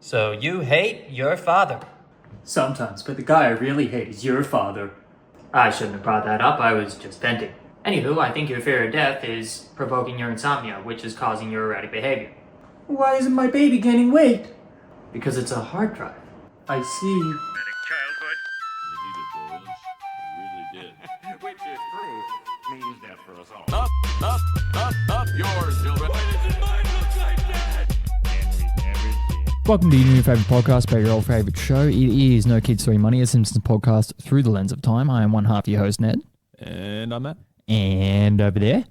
So you hate your father? Sometimes, but the guy I really hate is your father. I shouldn't have brought that up, I was just venting. Anywho, I think your fear of death is provoking your insomnia, which is causing your erratic behavior. Why isn't my baby gaining weight? Because it's a hard drive. I see. Traumatic childhood. We needed those. We really did. Which is true. Means death for us all. Up yours, children. Welcome to your new favourite podcast about your old favourite show. It is No Kids 3 Money, a Simpsons podcast through the lens of time. I am one half your host, Ned. And I'm Matt. And over there,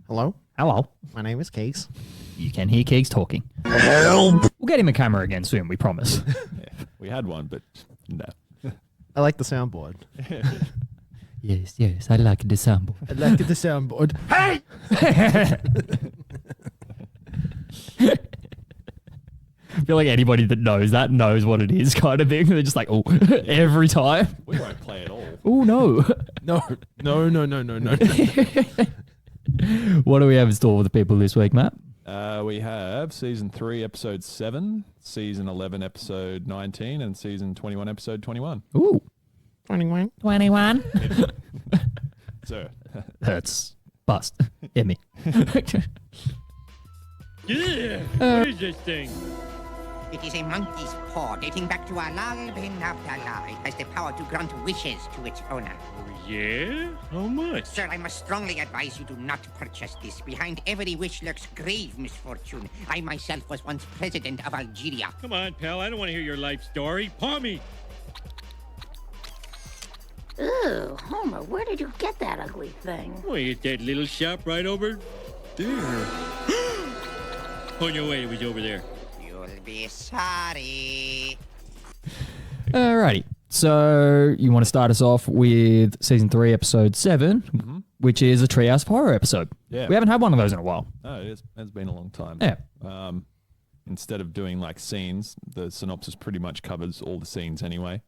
Hello, hello, my name is Case. you can hear Keeks talking. Help! We'll get him a camera again soon, we promise. Yeah, we had one, but no. I like the soundboard. Yes, I like the sample. I like the soundboard. Hey! I feel like anybody that knows that knows what it is kind of thing. They're just like, oh, every time. We won't play at all. Oh, no. No. What do we have in store for the people this week, Matt? We have Season 3, Episode 7, Season 11, Episode 19, and Season 21, Episode 21. Ooh. 21. 21. So, That's bust. Hit me. Yeah. What is this thing? It is a monkey's paw dating back to Alal bin Abdallah. It has the power to grant wishes to its owner. Oh, yeah? How much? Sir, I must strongly advise you do not purchase this. Behind every wish lurks grave misfortune. I myself was once president of Algeria. Come on, pal. I don't want to hear your life story. Paw me. Ew, Homer, where did you get that ugly thing? Oh, you that little shop right over there. On your way, it was over there. You'll be sorry. Alrighty. So you want to start us off with Season 3, Episode 7, which is a Treehouse of Horror episode. Yeah. We haven't had one of those in a while. no, it's been a long time. Yeah. Instead of doing like scenes, the synopsis pretty much covers all the scenes anyway.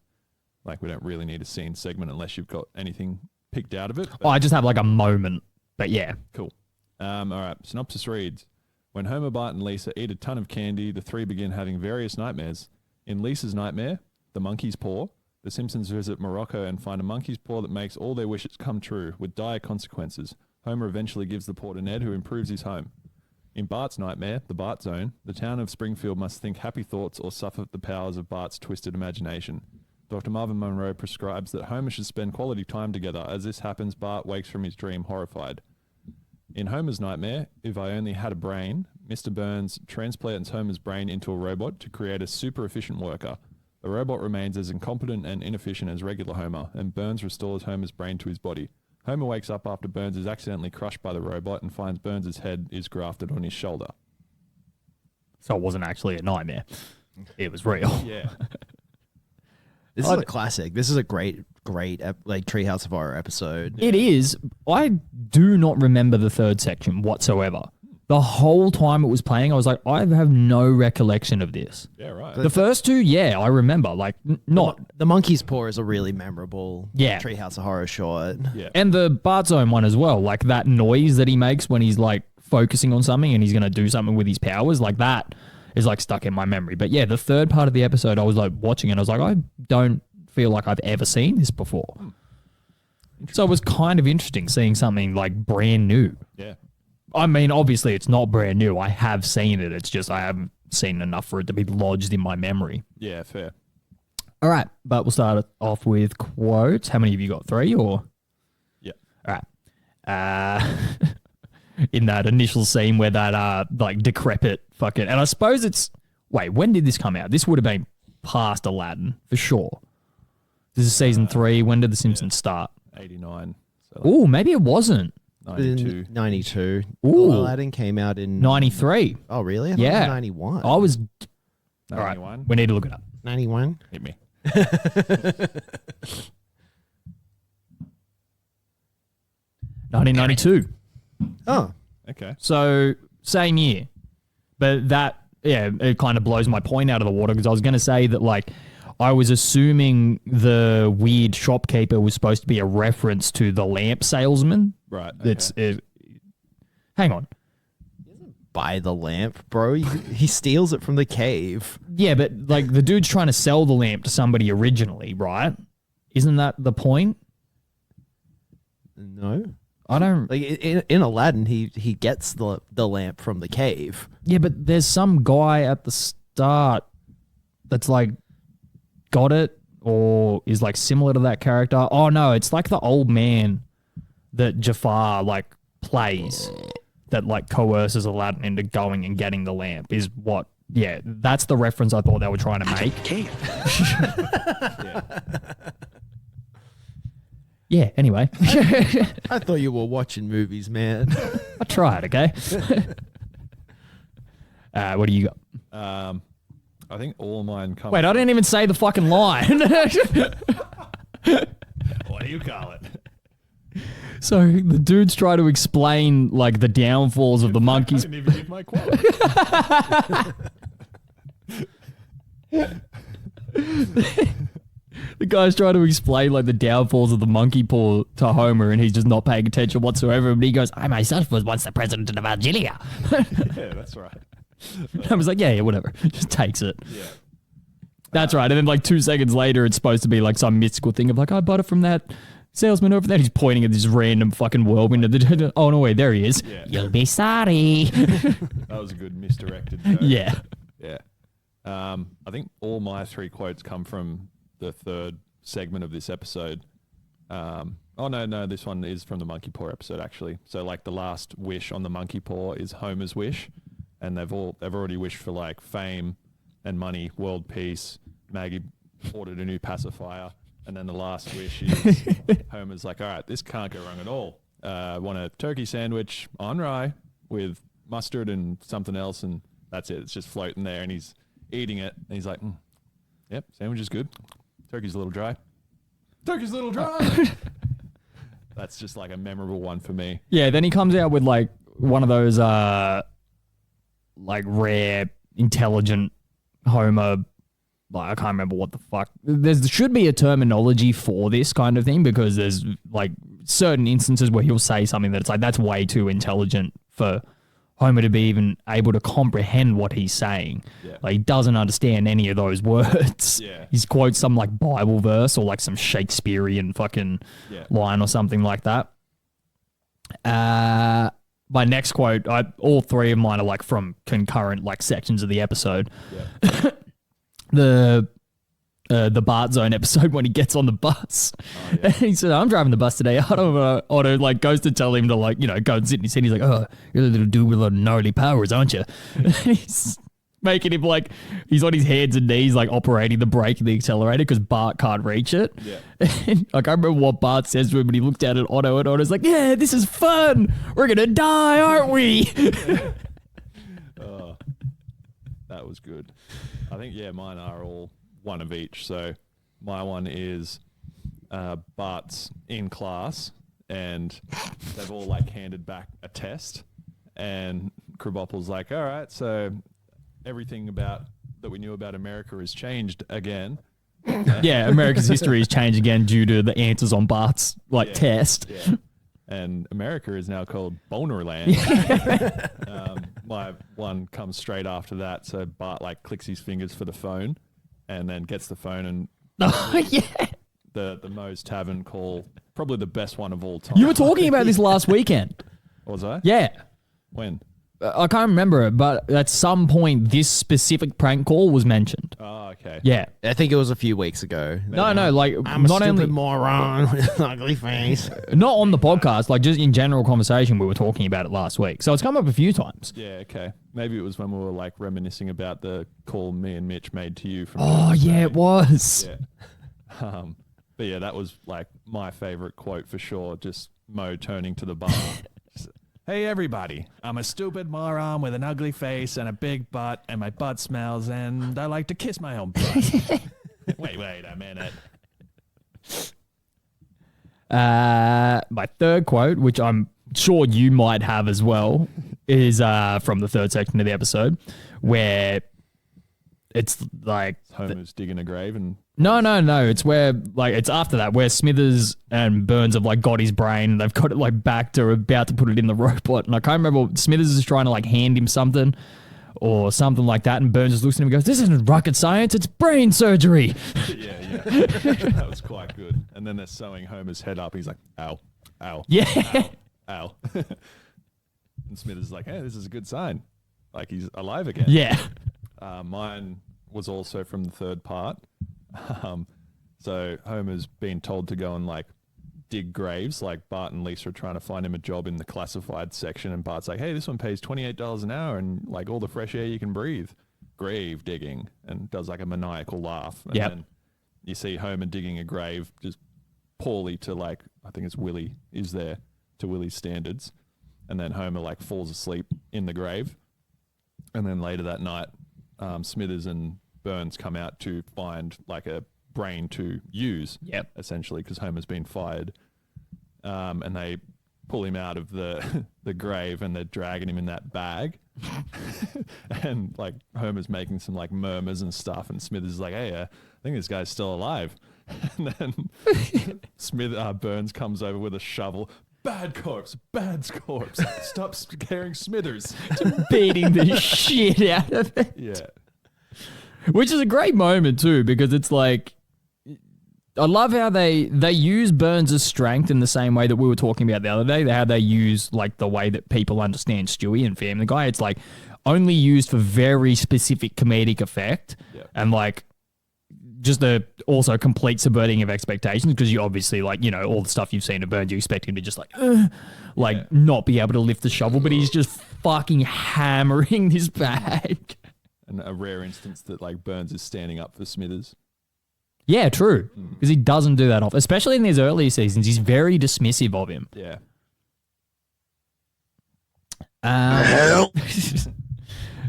Like, we don't really need a scene segment unless you've got anything picked out of it. Oh, I just have like a moment, but yeah. Cool. All right. Synopsis reads: when Homer, Bart, and Lisa eat a ton of candy, the three begin having various nightmares. In Lisa's nightmare, the monkey's paw, the Simpsons visit Morocco and find a monkey's paw that makes all their wishes come true, with dire consequences. Homer eventually gives the paw to Ned, who improves his home. In Bart's nightmare, the Bart Zone, the town of Springfield must think happy thoughts or suffer the powers of Bart's twisted imagination. Dr. Marvin Monroe prescribes that Homer should spend quality time together. As this happens, Bart wakes from his dream horrified. In Homer's nightmare, If I Only Had a Brain, Mr. Burns transplants Homer's brain into a robot to create a super efficient worker. The robot remains as incompetent and inefficient as regular Homer, and Burns restores Homer's brain to his body. Homer wakes up after Burns is accidentally crushed by the robot and finds Burns' head is grafted on his shoulder. So it wasn't actually a nightmare. It was real. Yeah. This is a classic. This is a great like Treehouse of Horror episode. It is. I do not remember the third section whatsoever. The whole time it was playing, I was like, I have no recollection of this. Yeah, right. The first two, yeah, I remember. Like, not. The monkey's paw is a really memorable Yeah. Treehouse of Horror short. Yeah. And the Bart Zone one as well. Like, that noise that he makes when he's, like, focusing on something and he's going to do something with his powers, like, that is, like, stuck in my memory. But, yeah, the third part of the episode, I was, like, watching it. I was like, I don't feel like I've ever seen this before. So it was kind of interesting seeing something, like, brand new. Yeah. I mean, obviously, it's not brand new. I have seen it. It's just I haven't seen enough for it to be lodged in my memory. Yeah, fair. All right, but we'll start it off with quotes. How many have you got? 3 or? Yeah. All right. In that initial scene where that like decrepit fucking, and I suppose it's, wait, when did this come out? This would have been past Aladdin for sure. This is season 3. When did The Simpsons start? 89. So Oh, maybe it wasn't. 92. 92. Ooh. Aladdin came out in 93. Oh, really? I thought it was Yeah. 91. I was. All right, 91. we need to look it up. 91. Hit me. 1992. Oh, Okay. So same year, but that, yeah, it kind of blows my point out of the water because I was going to say that, like, I was assuming the weird shopkeeper was supposed to be a reference to the lamp salesman. Right. Okay. Hang on. buy the lamp, bro. He steals it from the cave. Yeah, but like the dude's trying to sell the lamp to somebody originally, right? Isn't that the point? No. I don't... Like in Aladdin, he gets the lamp from the cave. Yeah, but there's some guy at the start that's like got it or is like similar to that character. Oh no, it's like the old man that Jafar like plays that like coerces Aladdin into going and getting the lamp is what. Yeah, that's the reference I thought they were trying to make. Yeah, anyway. I thought you were watching movies, man. I tried, okay? What do you got? I think all mine come. Wait, I didn't even say the fucking line. What do you call it? So the dude's trying to explain like the downfalls of the monkeys. I didn't even give my quote. The guy's trying to explain like the downfalls of the monkey paw to Homer, and he's just not paying attention whatsoever. And he goes, "I myself was once the president of Algeria." Yeah, that's right. I was like, yeah, whatever. Just takes it. Yeah. That's right. And then like 2 seconds later, it's supposed to be like some mystical thing of like, I bought it from that salesman over there. He's pointing at this random fucking whirlwind. Oh no, wait, there he is. Yeah. You'll be sorry. That was a good misdirected joke. Yeah. Yeah. I think all my 3 quotes come from the third segment of this episode. No, this one is from the monkey paw episode actually. So like the last wish on the monkey paw is Homer's wish, and they've already wished for like fame and money, world peace. Maggie ordered a new pacifier, and then the last wish is Homer's like, all right, this can't go wrong at all. Want a turkey sandwich on rye with mustard and something else, and that's it. It's just floating there, and he's eating it, and he's like, yep, sandwich is good. Turkey's a little dry. Turkey's a little dry. That's just like a memorable one for me. Yeah, then he comes out with like one of those like rare, intelligent Homer. Like, I can't remember what the fuck. There should be a terminology for this kind of thing, because there's like certain instances where he'll say something that it's like, that's way too intelligent for Homer to be even able to comprehend what he's saying. Yeah. Like, he doesn't understand any of those words. Yeah. He quotes some like Bible verse or like some Shakespearean fucking line or something like that. My next quote, all 3 of mine are like from concurrent like sections of the episode. Yeah. The Bart Zone episode when he gets on the bus. And he said, I'm driving the bus today. Otto like goes to tell him to like, go and sit in his seat. He's like, oh, you're a little dude with a lot of gnarly powers, aren't you? He's making him like, he's on his hands and knees like operating the brake and the accelerator because Bart can't reach it. Yeah. And, like, I remember what Bart says to him when he looked at it, Otto, and Otto's like, yeah, this is fun. We're going to die, aren't we? Oh, that was good. I think, mine are all one of each. So my one is Bart's in class and they've all like handed back a test, and Krabappel's like, all right, so everything about that we knew about America has changed again. Yeah, America's history has changed again due to the answers on Bart's test. Yeah. And America is now called Bonerland. My one comes straight after that. So Bart like clicks his fingers for the phone, and then gets the phone, and the Moe's Tavern call, probably the best one of all time. You were talking about this last weekend. Was I? Yeah. When? I can't remember it, but at some point this specific prank call was mentioned. Oh, okay. Yeah. I think it was a few weeks ago. No, like I'm a not stupid only moron with an ugly face. not on the podcast, like just in general conversation, we were talking about it last week. So it's come up a few times. Yeah, okay. Maybe it was when we were like reminiscing about the call me and Mitch made to you from. Oh yeah, it was. Yeah. But yeah, that was like my favorite quote for sure. Just Mo turning to the bar. Hey everybody, I'm a stupid moron with an ugly face and a big butt, and my butt smells, and I like to kiss my own butt. Wait a minute. My third quote, which I'm sure you might have as well, is from the third section of the episode, where it's like Homer's digging a grave and no. It's where like it's after that where Smithers and Burns have like got his brain. They've got it like back. Or about to put it in the robot, and I can't remember. Smithers is trying to like hand him something or something like that, and Burns just looks at him and goes, "This isn't rocket science. It's brain surgery." yeah, that was quite good. And then they're sewing Homer's head up. He's like, "Ow, ow, Yeah. ow." And Smithers is like, "Hey, this is a good sign. Like he's alive again." Yeah. Mine was also from the third part. So Homer's been told to go and like dig graves. Like Bart and Lisa are trying to find him a job in the classified section, and Bart's like, "Hey, this one pays $28 an hour and like all the fresh air you can breathe. Grave digging," and does like a maniacal laugh. And Yep. then you see Homer digging a grave just poorly to like, I think it's Willie is there to Willie's standards. And then Homer like falls asleep in the grave. And then later that night, Smithers and Burns come out to find like a brain to use, essentially, because Homer's been fired. And they pull him out of the the grave and they're dragging him in that bag. And like Homer's making some like murmurs and stuff, and Smithers is like, "Hey, I think this guy's still alive." And then Burns comes over with a shovel. "Bad corpse, bad corpse. Stop scaring Smithers." Beating the shit out of it. Yeah. Which is a great moment too, because it's like, I love how they use Burns' strength in the same way that we were talking about the other day, how they use like the way that people understand Stewie and Family Guy. It's like only used for very specific comedic effect. Yep. And like just the also complete subverting of expectations, because you obviously like, you know, all the stuff you've seen of Burns, you expect him to just like not be able to lift the shovel, but he's just fucking hammering this bag. And a rare instance that like Burns is standing up for Smithers. Yeah, true. Because he doesn't do that often, especially in these early seasons. He's very dismissive of him. Yeah.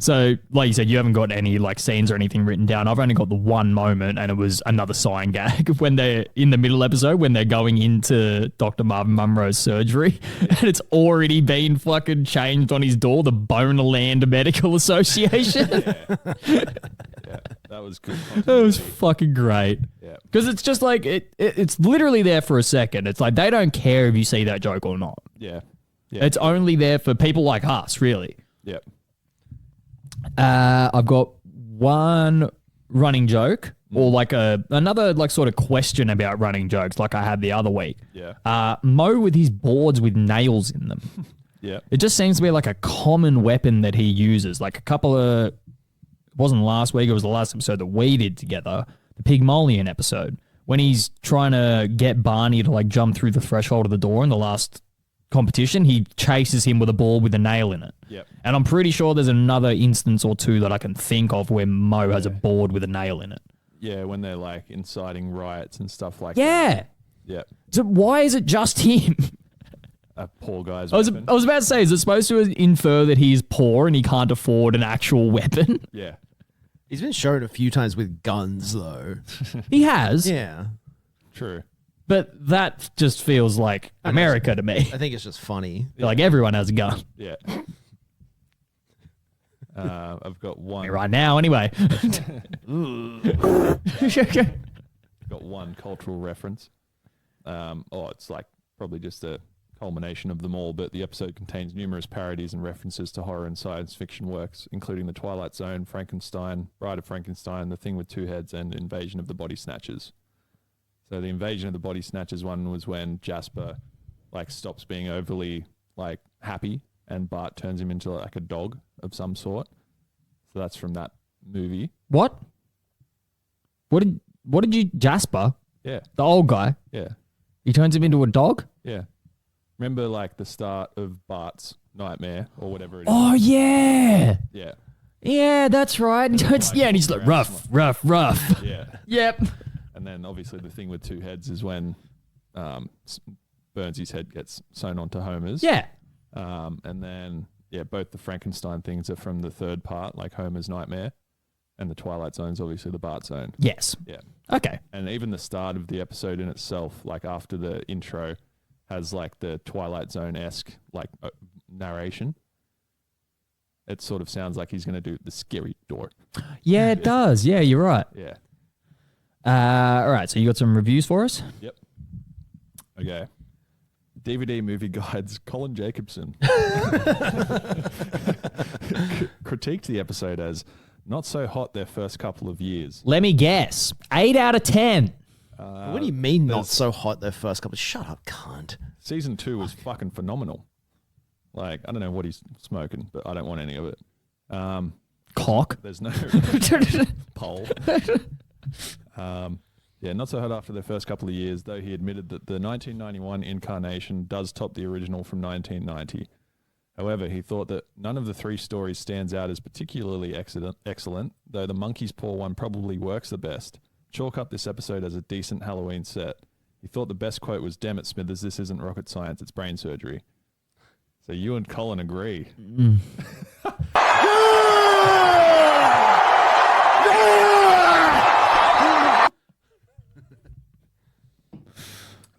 So, like you said, you haven't got any like scenes or anything written down. I've only got the one moment, and it was another sign gag when they're in the middle episode when they're going into Dr. Marvin Monroe's surgery, and it's already been fucking changed on his door, the Bonerland Medical Association. Yeah, that was good. That was fucking great. Yeah. Because it's just like, it's literally there for a second. It's like they don't care if you see that joke or not. Yeah. Yeah. It's only there for people like us, really. Yep. I've got one running joke or like another like sort of question about running jokes like I had the other week. Yeah. Mo with his boards with nails in them. Yeah. It just seems to be like a common weapon that he uses. Like a couple of, it wasn't last week, it was the last episode that we did together, the Pygmalion episode, when he's trying to get Barney to like jump through the threshold of the door in the last competition, he chases him with a ball with a nail in it. Yep. And I'm pretty sure there's another instance or two that I can think of where Mo has a board with a nail in it. Yeah, when they're like inciting riots and stuff like Yeah. that. Yeah. So why is it just him? A poor guy's I was about to say, is it supposed to infer that he's poor and he can't afford an actual weapon? Yeah. He's been shown a few times with guns, though. He has. Yeah. True. But that just feels like America to me. I think it's just funny. Like everyone has a gun. Yeah. I've got one. Right now, anyway. Got one cultural reference. It's like probably just a culmination of them all, but the episode contains numerous parodies and references to horror and science fiction works, including The Twilight Zone, Frankenstein, Bride of Frankenstein, The Thing with Two Heads, and Invasion of the Body Snatchers. So the Invasion of the Body Snatchers one was when Jasper like stops being overly like happy and Bart turns him into like a dog of some sort. So that's from that movie. What? What did you, Jasper? Yeah. The old guy? Yeah. He turns him into a dog? Yeah. Remember like the start of Bart's nightmare or whatever it is? Oh, yeah. Yeah. Yeah, that's right. And he's like, rough. Yeah. Yep. And then obviously the thing with two heads is when Burns' head gets sewn onto Homer's. Yeah. And then, both the Frankenstein things are from the third part, like Homer's nightmare. And the Twilight Zone's obviously the Bart Zone. Yes. Yeah. Okay. And even the start of the episode in itself, like after the intro, has like the Twilight Zone-esque like narration. it sort of sounds like he's going to do the scary door. Yeah, it does. Yeah, you're right. Yeah. All right, so you got some reviews for us? Yep. Okay. DVD movie guides Colin Jacobson critiqued the episode as not so hot their first couple of years. Let me guess. 8 out of 10. What do you mean not so hot their first couple? Shut up, cunt. Season 2 was fucking phenomenal. Like, I don't know what he's smoking, but I don't want any of it. Cock. There's no pole. Yeah, not so hot after their first couple of years, though he admitted that the 1991 incarnation does top the original from 1990. However, he thought that none of the 3 stories stands out as particularly excellent, though the monkey's paw one probably works the best. Chalk up this episode as a decent Halloween set. He thought the best quote was, "Damn it, Smithers, this isn't rocket science, it's brain surgery." So you and Colin agree.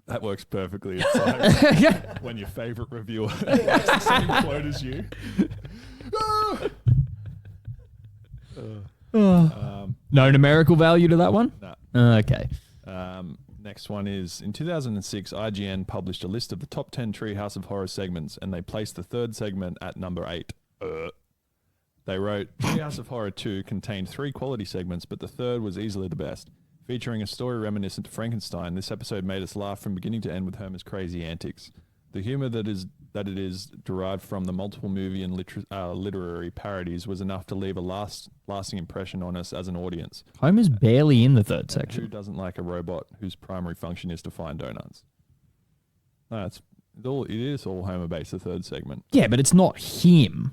That works perfectly. It's like when your favorite reviewer has the same quote as you. No numerical value to that one? No. Okay. Next one is, in 2006, IGN published a list of the top 10 Treehouse of Horror segments, and they placed the 3rd segment at number 8. They wrote, Treehouse of Horror 2 contained 3 quality segments, but the 3rd was easily the best. Featuring a story reminiscent to Frankenstein, this episode made us laugh from beginning to end with Homer's crazy antics. The humor that it is derived from the multiple movie and literary parodies was enough to leave a lasting impression on us as an audience. Homer's barely in the 3rd Who section. doesn't like a robot whose primary function is to find donuts? No, it is all Homer based, the 3rd segment. Yeah, but it's not him.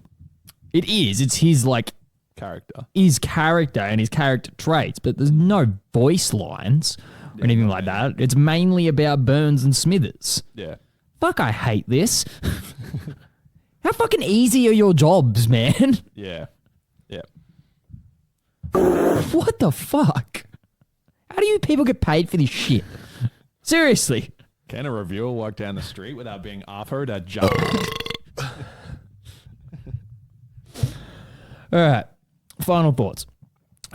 It is. It's his, like, Character. his character and his character traits, but there's no voice lines or anything like that. It's mainly about Burns and Smithers. Yeah. Fuck, I hate this. How fucking easy are your jobs, man? Yeah. Yeah. What the fuck? How do you people get paid for this shit? Seriously. Can a reviewer walk down the street without being offered a job? All right. Final thoughts.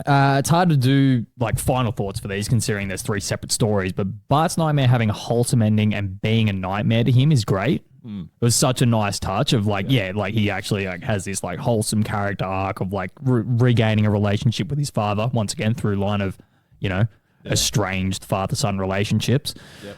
It's hard to do like final thoughts for these considering there's 3 separate stories, but Bart's nightmare having a wholesome ending and being a nightmare to him is great. It was such a nice touch of like, like he actually like has this like wholesome character arc of like regaining a relationship with his father once again through line of, you know, estranged father-son relationships. Yep.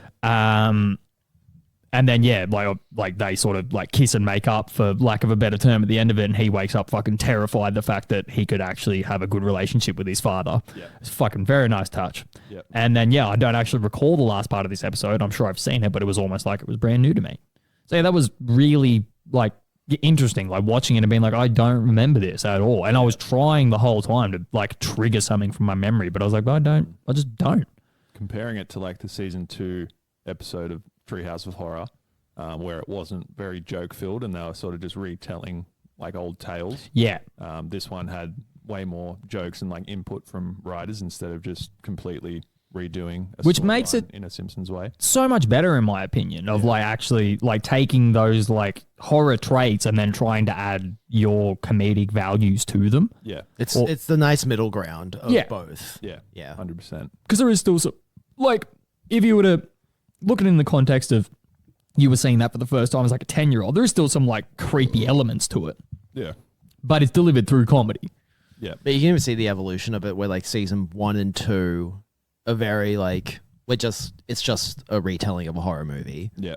And then, like they sort of like kiss and make up for lack of a better term at the end of it. And he wakes up fucking terrified the fact that he could actually have a good relationship with his father. Yep. It's fucking very nice touch. Yep. And then, I don't actually recall the last part of this episode. I'm sure I've seen it, but it was almost like it was brand new to me. So that was really like interesting, like watching it and being like, I don't remember this at all. And I was trying the whole time to like trigger something from my memory, but I was like, I just don't. Comparing it to like the season 2 episode of Treehouse of Horror, where it wasn't very joke filled and they were sort of just retelling like old tales. Yeah. This one had way more jokes and like input from writers instead of just completely redoing a which makes it in a Simpsons way. So much better in my opinion of like actually like taking those like horror traits and then trying to add your comedic values to them. Yeah. It's the nice middle ground of both. Yeah. Yeah. 100%. Because there is still some, like, if you were to look at it in the context of you were seeing that for the first time as like a 10-year-old, there is still some like creepy elements to it. Yeah. But it's delivered through comedy. Yeah. But you can even see the evolution of it where like season 1 and 2 are very like, it's just a retelling of a horror movie. Yeah.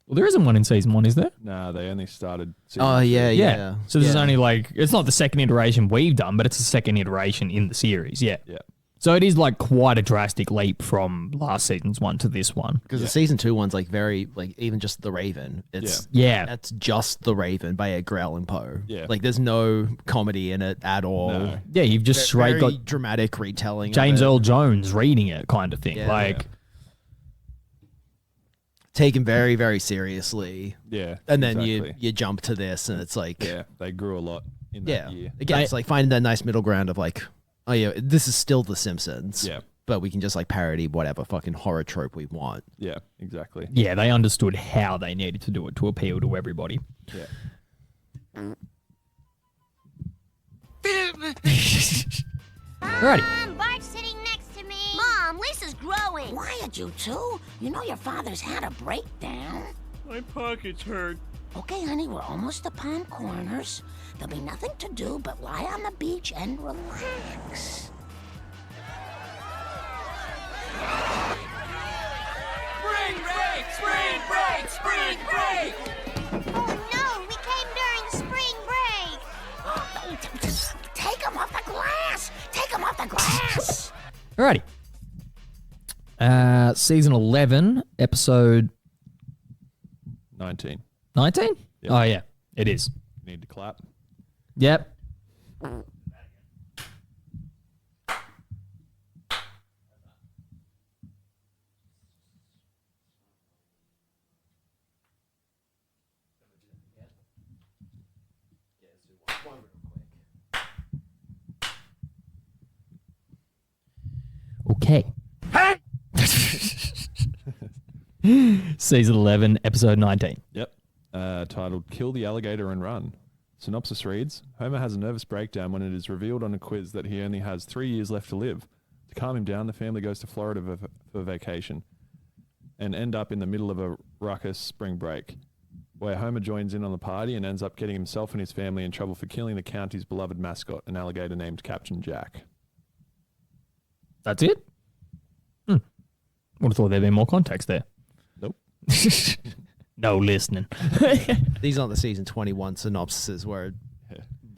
Well, there isn't one in season 1, is there? No, they only started. Oh, yeah. So there's only like, it's not the second iteration we've done, but it's the second iteration in the series. Yeah. Yeah. So it is like quite a drastic leap from last season's one to this one. Because the season 2 one's like very, like even just The Raven. It's that's just The Raven by Edgar Allan Poe. Yeah. Like there's no comedy in it at all. No. Yeah, you've just straight Very got dramatic retelling. James of it. Earl Jones reading it kind of thing. Yeah. Like, taken very, very seriously. Yeah. And then exactly. you jump to this and it's like, Yeah, they grew a lot in that year. Again, it's like finding that nice middle ground of like, oh yeah, this is still The Simpsons. Yeah. But we can just like parody whatever fucking horror trope we want. Yeah, exactly. yeah, they understood how they needed to do it to appeal to everybody. Yeah. Alrighty. Bart's sitting next to me. Mom, Lisa's growing. Quiet, you two. You know your father's had a breakdown. My pockets hurt. Okay, honey, we're almost to Palm Corners. There'll be nothing to do but lie on the beach and relax. Spring break! Spring break! Spring break! Oh no, we came during spring break. Take him off the glass. Take him off the glass. Alrighty. Season 11, episode 19. 19? Yep. Oh, yeah, it is. Need to clap. Yep. Okay. Season 11, episode 19. Yep. Titled Kill the Alligator and Run. Synopsis reads, Homer has a nervous breakdown when it is revealed on a quiz that he only has 3 years left to live. To calm him down, the family goes to Florida for vacation and end up in the middle of a ruckus spring break, where Homer joins in on the party and ends up getting himself and his family in trouble for killing the county's beloved mascot, an alligator named Captain Jack. That's it? Would have thought there'd be more context there. Nope. No listening. These aren't the season 21 synopsises where it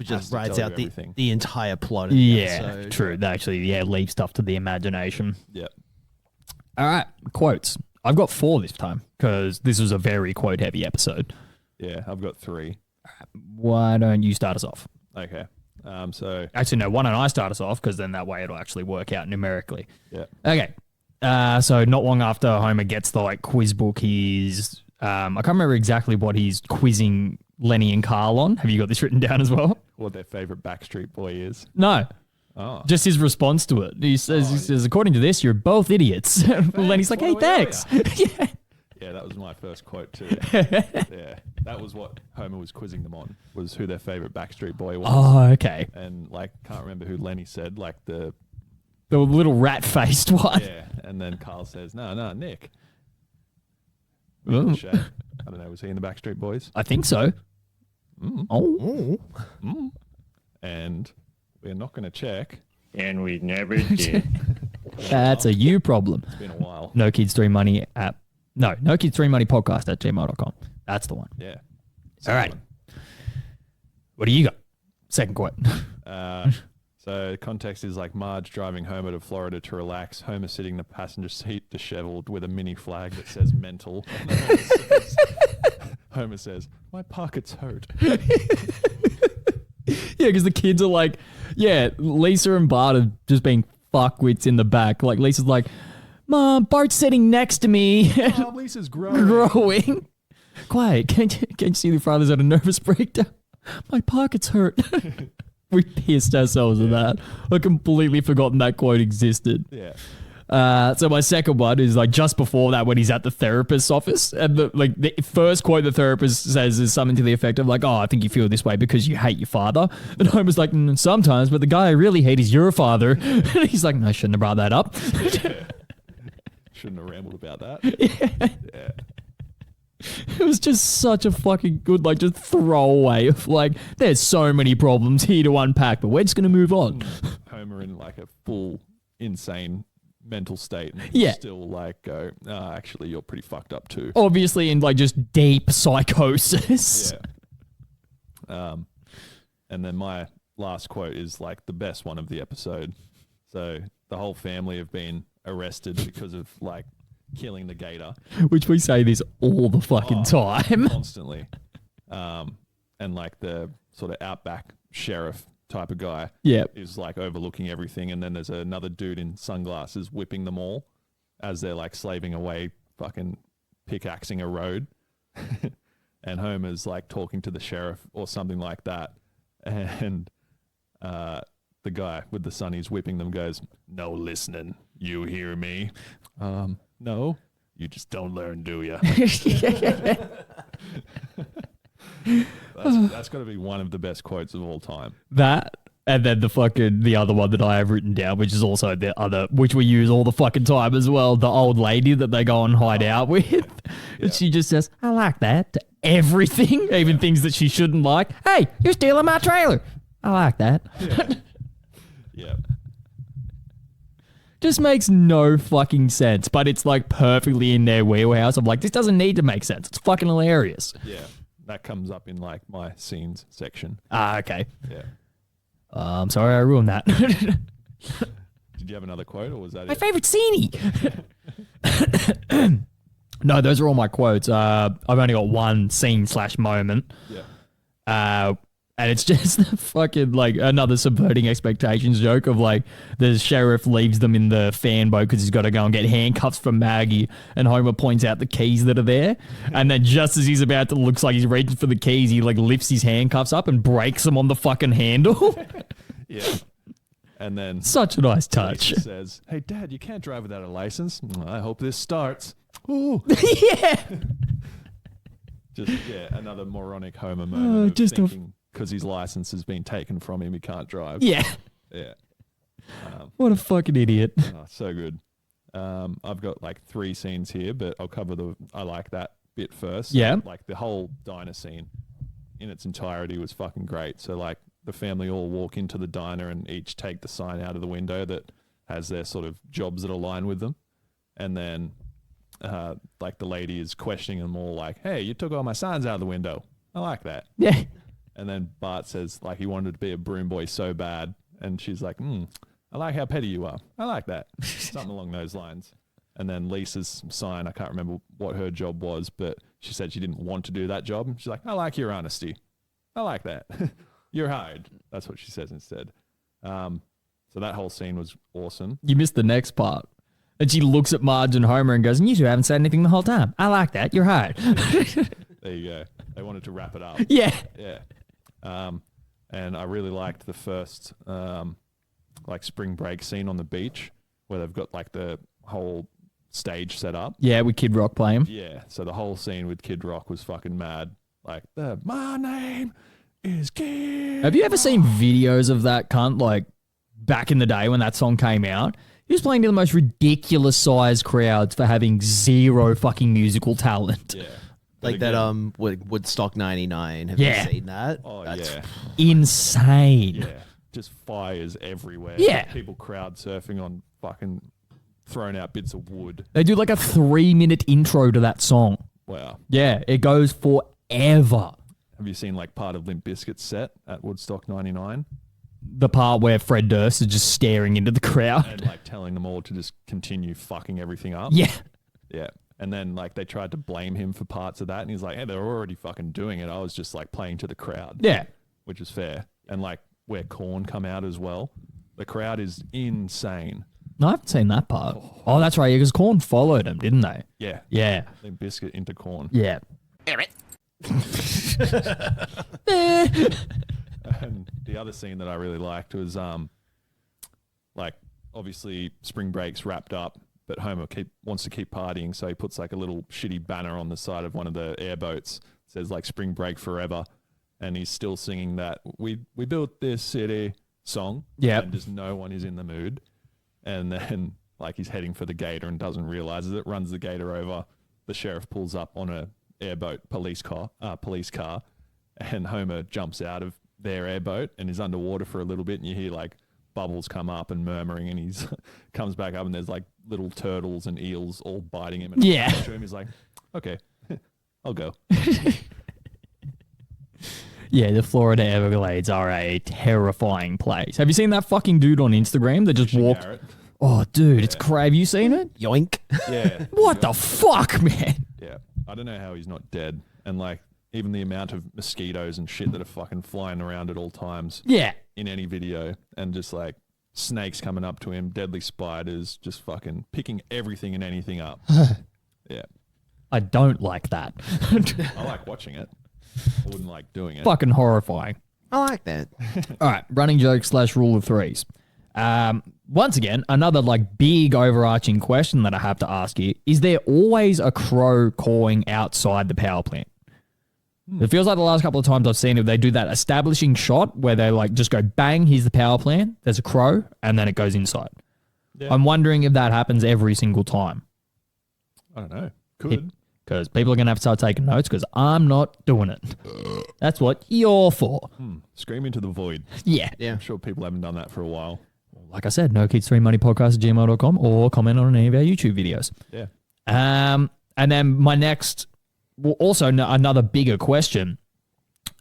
just to writes tell out you everything. the entire plot of the Yeah, episode. true. They actually, leave stuff to the imagination. Yep. All right, quotes. I've got 4 this time because this was a very quote-heavy episode. Yeah, I've got 3. Why don't you start us off? Okay. So Actually, no, why don't I start us off because then that way it'll actually work out numerically. yeah. Okay. So not long after Homer gets the quiz book, he's I can't remember exactly what he's quizzing Lenny and Carl on. Have you got this written down as well? What their favorite Backstreet Boy is. No. Oh. Just his response to it. He says, according to this, you're both idiots. Lenny's like, hey, What are we thanks. Yeah. Yeah, that was my first quote too. Yeah, that was what Homer was quizzing them on, was who their favorite Backstreet Boy was. Oh, okay. And can't remember who Lenny said, the little rat-faced one. yeah. And then Carl says, no, Nick. Ooh. Shay. I don't know, was he in the Backstreet Boys? I think so. Mm. Oh. Mm. And we're not going to check. And we never did. That's a you problem. It's been a while. No Kids 3 Money app. No Kids 3 Money podcast at gmail.com. That's the one. Yeah. All right. What do you got? Second quote. So context is Marge driving Homer to Florida to relax. Homer sitting in the passenger seat disheveled with a mini flag that says mental. Homer says, my pockets hurt. Yeah, because the kids are like, yeah, Lisa and Bart are just being fuckwits in the back. Lisa's like, Mom, Bart's sitting next to me. Oh, Lisa's growing. Quiet. Can't you see the father's had a nervous breakdown? My pockets hurt. We pissed ourselves at that. I completely forgotten that quote existed. Yeah. So my second one is just before that when he's at the therapist's office, and the first quote the therapist says is something to the effect of oh, I think you feel this way because you hate your father. And Homer's like, sometimes, but the guy I really hate is your father. And he's like, no, I shouldn't have brought that up. Yeah. Shouldn't have rambled about that. Yeah. It was just such a fucking good just throwaway of there's so many problems here to unpack, but we're just gonna move on. Homer in a full insane mental state and Yeah. still go, actually you're pretty fucked up too. Obviously in just deep psychosis. Yeah. And then my last quote is the best one of the episode. So the whole family have been arrested because of killing the gator. Which we say this all the fucking time. Constantly. And the sort of outback sheriff type of guy is overlooking everything, and then there's another dude in sunglasses whipping them all as they're slaving away, fucking pickaxing a road. And Homer's talking to the sheriff or something like that, and the guy with the son he's whipping them goes, no listening, you hear me? No, you just don't learn, do you? That's got to be one of the best quotes of all time. That And then the other one that I have written down, which is also the other, which we use all the fucking time as well, the old lady that they go and hide out with. And she just says, I like that, to everything, even things that she shouldn't like. Hey, you're stealing my trailer. I like that. Yeah. Just makes no fucking sense, but it's like perfectly in their wheelhouse of like, this doesn't need to make sense. It's fucking hilarious. Yeah. That comes up in like my scenes section. Ah, okay. Yeah. I'm sorry I ruined that. Did you have another quote or was that My it? favorite scene. No, those are all my quotes. I've only got one scene/moment. Yeah. And it's just the fucking like another subverting expectations joke of like the sheriff leaves them in the fan boat because he's got to go and get handcuffs from Maggie, and Homer points out the keys that are there, and then just as he's about to, looks like he's reaching for the keys, he like lifts his handcuffs up and breaks them on the fucking handle. Yeah. And then Such a nice touch. Lisa says, "Hey, Dad, you can't drive without a license. I hope this starts." Ooh. Yeah. Just another moronic Homer moment. Of just thinking because his license has been taken from him, he can't drive. Yeah. Yeah. What a fucking idiot. Oh, so good. I've got like 3 scenes here, but I'll cover I like that bit first. Yeah. Like the whole diner scene in its entirety was fucking great. So like the family all walk into the diner and each take the sign out of the window that has their sort of jobs that align with them. And then like the lady is questioning them all like, hey, you took all my signs out of the window. I like that. Yeah. And then Bart says like he wanted to be a broom boy so bad. And she's like, I like how petty you are. I like that. Something along those lines. And then Lisa's sign, I can't remember what her job was, but she said she didn't want to do that job. She's like, I like your honesty. I like that. You're hired. That's what she says instead. So that whole scene was awesome. You missed the next part. And she looks at Marge and Homer and goes, you two haven't said anything the whole time. I like that. You're hired. There you go. They wanted to wrap it up. Yeah. Yeah. And I really liked the first like spring break scene on the beach where they've got like the whole stage set up. Yeah, with Kid Rock playing. Yeah. So the whole scene with Kid Rock was fucking mad. Like, my name is Kid. Have you ever seen videos of that cunt, like, back in the day when that song came out? He was playing to the most ridiculous sized crowds for having zero fucking musical talent. Yeah. Like But again- that Woodstock 99. Have Yeah. you seen that? Oh, That's yeah. Insane. Yeah. Just fires everywhere. Yeah. People crowd surfing on fucking throwing out bits of wood. They do like a 3-minute intro to that song. Wow. Yeah, it goes forever. Have you seen like part of Limp Bizkit's set at Woodstock 99? The part where Fred Durst is just staring into the crowd. And like telling them all to just continue fucking everything up. Yeah. Yeah. And then like they tried to blame him for parts of that. And he's like, hey, they're already fucking doing it. I was just like playing to the crowd. Yeah. Which is fair. And like where Korn come out as well. The crowd is insane. No, I haven't seen that part. Oh, that's right. Yeah, because Korn followed him, didn't they? Yeah. Yeah. Limp Bizkit into Korn. Yeah. And the other scene that I really liked was like obviously spring break's wrapped up, but Homer wants to keep partying, so he puts like a little shitty banner on the side of one of the airboats. It says like spring break forever, and he's still singing that we built this city song. Yep. And just no one is in the mood. And then like he's heading for the gator and doesn't realize it, runs the gator over. The sheriff pulls up on a airboat police car, and Homer jumps out of their airboat and is underwater for a little bit, and you hear like bubbles come up and murmuring, and he's comes back up and there's like little turtles and eels all biting him. And Yeah. to him, he's like, okay, I'll go. Yeah, the Florida Everglades are a terrifying place. Have you seen that fucking dude on Instagram that just walked? Garrett. Oh, dude, it's crazy. Have you seen it? Yoink. Yeah. What the fuck, man? Yeah. I don't know how he's not dead. And like even the amount of mosquitoes and shit that are fucking flying around at all times Yeah. in any video, and just like snakes coming up to him, deadly spiders, just fucking picking everything and anything up. Yeah. I don't like that. I like watching it. I wouldn't like doing it. Fucking horrifying. I like that. All right, running joke / rule of threes. Once again, another like big overarching question that I have to ask you: is there always a crow cawing outside the power plant? It feels like the last couple of times I've seen it, they do that establishing shot where they like just go bang, here's the power plant, there's a crow, and then it goes inside. Yeah. I'm wondering if that happens every single time. I don't know. Could. Because people are going to have to start taking notes because I'm not doing it. That's what you're for. Scream into the void. Yeah. I'm sure people haven't done that for a while. Like I said, nokids3moneypodcast@gmail.com or comment on any of our YouTube videos. Yeah. And then my next, also another bigger question,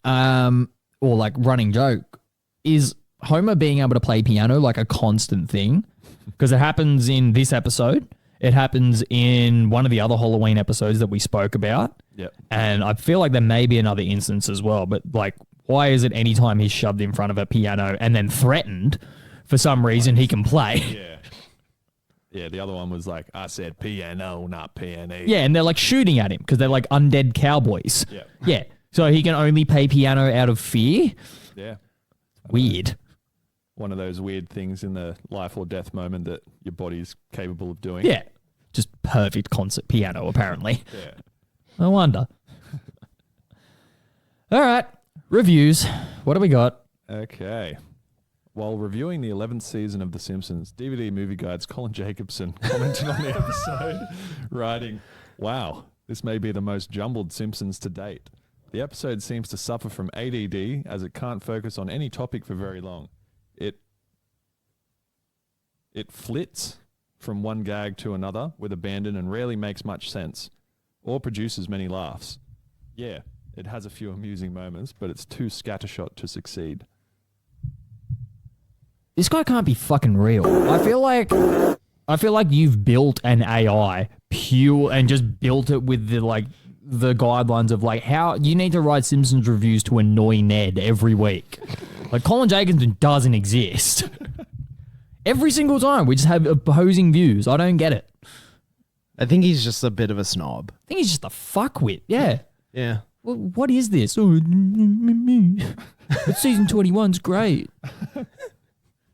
or like running joke, is Homer being able to play piano like a constant thing? Because it happens in this episode. It happens in one of the other Halloween episodes that we spoke about. Yep. And I feel like there may be another instance as well. But like, why is it anytime he's shoved in front of a piano and then threatened for some reason he can play? Yeah. Yeah, the other one was like, I said piano, not piano. Yeah, and they're like shooting at him because they're like undead cowboys. Yeah. Yeah. So he can only play piano out of fear? Yeah. Weird. One of those weird things in the life or death moment that your body's capable of doing. Yeah. Just perfect concert piano, apparently. Yeah. No wonder. All right. Reviews. What do we got? Okay. While reviewing the 11th season of The Simpsons, DVD Movie Guide's Colin Jacobson commented on the episode, writing, "Wow, this may be the most jumbled Simpsons to date. The episode seems to suffer from ADD as it can't focus on any topic for very long. It flits from one gag to another with abandon and rarely makes much sense or produces many laughs. Yeah, it has a few amusing moments, but it's too scattershot to succeed." This guy can't be fucking real. I feel like you've built an AI pure and just built it with the guidelines of like how you need to write Simpsons reviews to annoy Ned every week. Like Colin Jacobson doesn't exist. Every single time we just have opposing views. I don't get it. I think he's just a bit of a snob. I think he's just a fuckwit. Yeah. Yeah. Well, what is this? Oh, but season 21's great.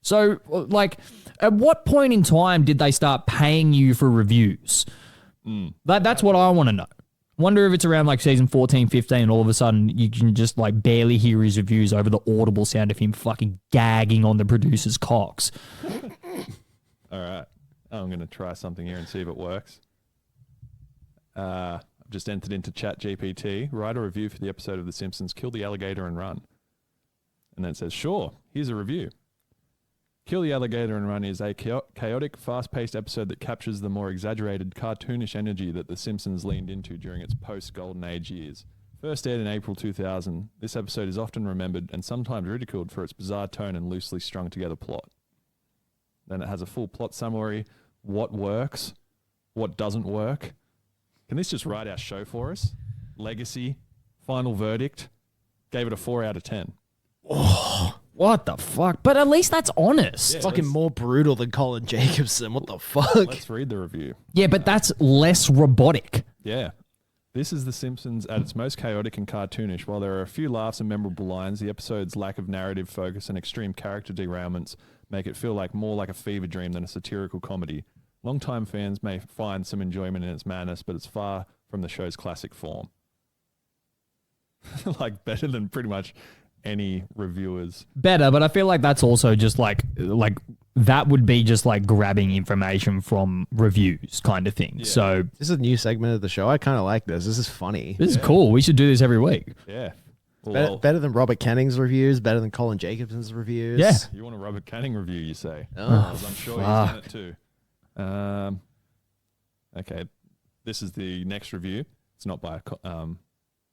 So, like, at what point in time did they start paying you for reviews? That's what I want to know. Wonder if it's around like season 14, 15, and all of a sudden you can just like barely hear his reviews over the audible sound of him fucking gagging on the producer's cocks. All right. I'm going to try something here and see if it works. I've just entered into ChatGPT. Write a review for the episode of The Simpsons, Kill the Alligator and Run. And then it says, sure, here's a review. Kill the Alligator and Run is a chaotic, fast-paced episode that captures the more exaggerated, cartoonish energy that The Simpsons leaned into during its post-Golden Age years. First aired in April 2000, this episode is often remembered and sometimes ridiculed for its bizarre tone and loosely strung-together plot. Then it has a full plot summary, what works, what doesn't work. Can this just write our show for us? Legacy, final verdict, gave it a 4 out of 10. Oh, what the fuck? But at least that's honest. It's fucking more brutal than Colin Jacobson. What the fuck? Let's read the review. Yeah, but that's less robotic. Yeah. This is The Simpsons at its most chaotic and cartoonish. While there are a few laughs and memorable lines, the episode's lack of narrative focus and extreme character derailments make it feel more like a fever dream than a satirical comedy. Longtime fans may find some enjoyment in its madness, but it's far from the show's classic form. Like better than pretty much any reviewers. Better, but I feel like that's also just like that would be just like grabbing information from reviews kind of thing. Yeah. So this is a new segment of the show. I kind of like this. This is funny. This is cool. We should do this every week. Yeah. Better than Robert Canning's reviews, better than Colin Jacobson's reviews. Yeah. You want a Robert Canning review, you say? Oh, I'm sure he's done it too. Okay. This is the next review. It's not by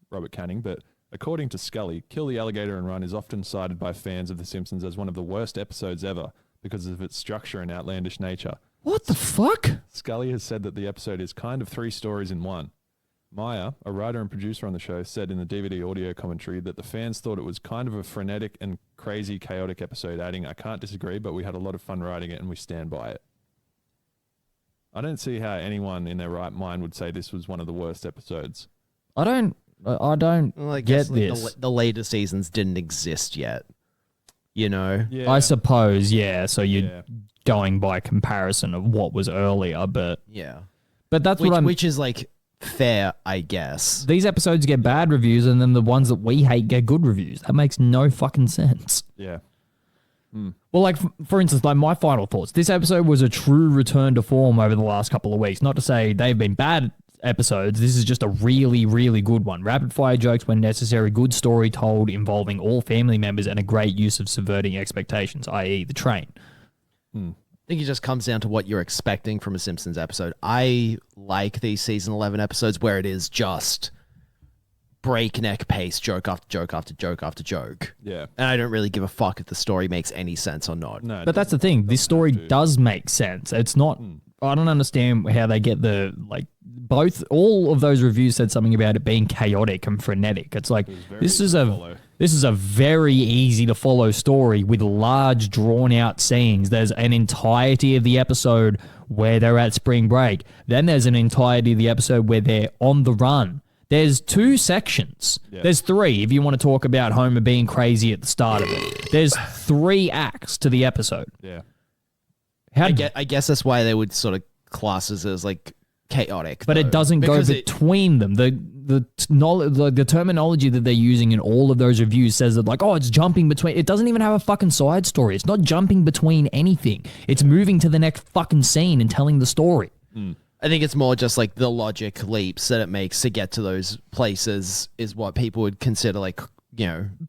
Robert Canning, but according to Scully, Kill the Alligator and Run is often cited by fans of The Simpsons as one of the worst episodes ever because of its structure and outlandish nature. What the fuck? Scully has said that the episode is kind of 3 stories in one. Maya, a writer and producer on the show, said in the DVD audio commentary that the fans thought it was kind of a frenetic and crazy, chaotic episode, adding, "I can't disagree, but we had a lot of fun writing it and we stand by it." I don't see how anyone in their right mind would say this was one of the worst episodes. I don't well, I guess, get this. The later seasons didn't exist yet. You know? Yeah. I suppose, yeah. So you're going by comparison of what was earlier, but yeah. But that's which is like fair, I guess. These episodes get bad reviews, and then the ones that we hate get good reviews. That makes no fucking sense. Yeah. Well, like, for instance, like my final thoughts. This episode was a true return to form over the last couple of weeks. Not to say they've been bad episodes. This is just a really, really good one. Rapid fire jokes when necessary, good story told involving all family members, and a great use of subverting expectations, i.e. the train. I think it just comes down to what you're expecting from a Simpsons episode. I like these season 11 episodes where it is just breakneck pace, joke after joke after joke after joke. Yeah. And I don't really give a fuck if the story makes any sense or not. No, But that's the thing. This story does make sense. It's not. I don't understand how they get the all of those reviews said something about it being chaotic and frenetic. It's like this is a very easy to follow story with large drawn out scenes. There's an entirety of the episode where they're at spring break. Then there's an entirety of the episode where they're on the run. There's 2 sections. Yeah. There's 3 if you want to talk about Homer being crazy at the start of it. There's 3 acts to the episode. Yeah. I guess that's why they would sort of class it as like chaotic. But it doesn't go between them. The terminology that they're using in all of those reviews says that like, oh, it's jumping between. It doesn't even have a fucking side story. It's not jumping between anything. It's moving to the next fucking scene and telling the story. I think it's more just like the logic leaps that it makes to get to those places is what people would consider like,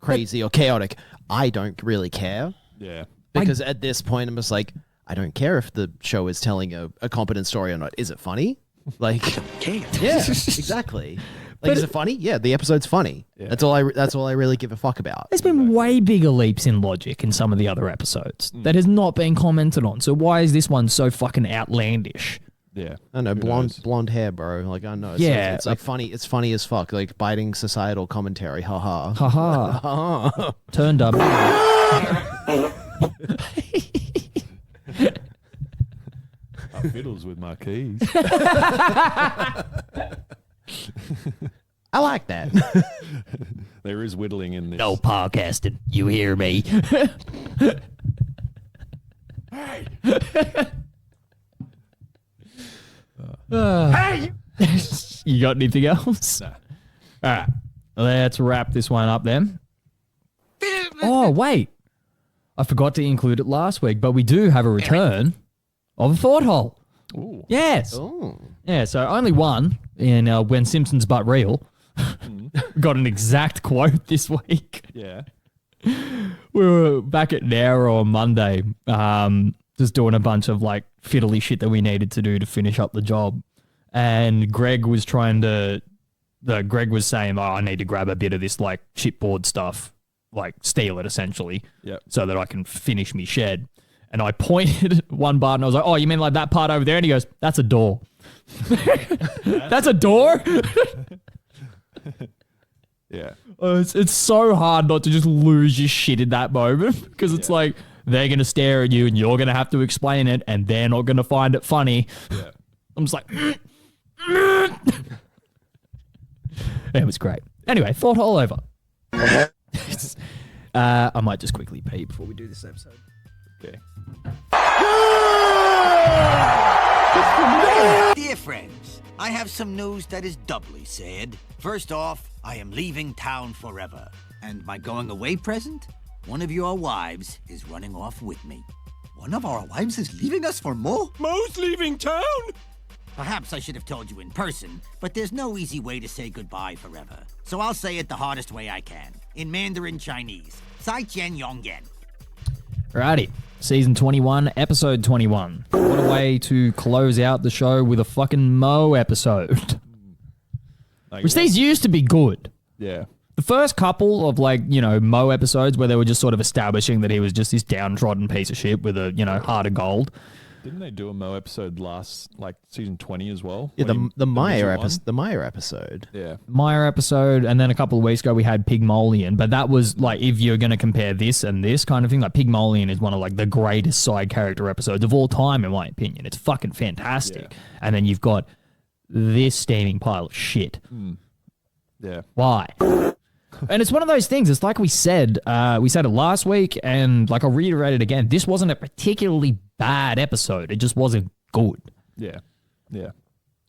crazy or chaotic. I don't really care. Yeah. Because at this point, I'm just like, I don't care if the show is telling a competent story or not. Is it funny? Like, yeah, exactly. Like, is it funny? Yeah, the episode's funny. Yeah. That's all I really give a fuck about. There's been way bigger leaps in logic in some of the other episodes that has not been commented on. So why is this one so fucking outlandish? Yeah. I know, blonde hair, bro. Like, I know. It's like funny. It's funny as fuck. Like, biting societal commentary. Ha ha. Ha ha. Turned up. I fiddles with my keys. I like that. There is whittling in this. No podcasting. You hear me? Hey! Hey! You got anything else? Nah. All right. Let's wrap this one up then. Oh, wait. I forgot to include it last week, but we do have a return of a thought hole. Ooh. Yes. Ooh. Yeah, so only one in When Simpsons But Real. Got an exact quote this week. Yeah. We were back at Nara on Monday, just doing a bunch of like fiddly shit that we needed to do to finish up the job. And Greg was saying, oh, I need to grab a bit of this like chipboard stuff, like steal it essentially, so that I can finish me shed. And I pointed at one part and I was like, oh, you mean like that part over there? And he goes, that's a door. That's a door? Yeah. It's so hard not to just lose your shit in that moment because it's like they're going to stare at you and you're going to have to explain it and they're not going to find it funny. Yeah. I'm just like, it was great. Anyway, thought hole over. I might just quickly pee before we do this episode. Okay. Dear friends, I have some news that is doubly sad. First off, I am leaving town forever. And my going away present? One of your wives is running off with me. One of our wives is leaving us for Mo? Mo's leaving town? Perhaps I should have told you in person, but there's no easy way to say goodbye forever. So I'll say it the hardest way I can, in Mandarin Chinese. Sai Qian Yongyan. Alrighty. Season 21, episode 21. What a way to close out the show with a fucking Mo episode. Which these used to be good. Yeah. The first couple of Mo episodes where they were just sort of establishing that he was just this downtrodden piece of shit with a, heart of gold. Didn't they do a Mo episode last, season 20 as well? Yeah, the Meyer episode. Yeah. Meyer episode, and then a couple of weeks ago we had Pygmalion, but that was if you're going to compare this and this kind of thing, Pygmalion is one of the greatest side character episodes of all time, in my opinion. It's fucking fantastic. Yeah. And then you've got this steaming pile of shit. Yeah. Why? And it's one of those things. It's like we said it last week, and I'll reiterate it again. This wasn't a particularly bad episode. It just wasn't good. Yeah. Yeah.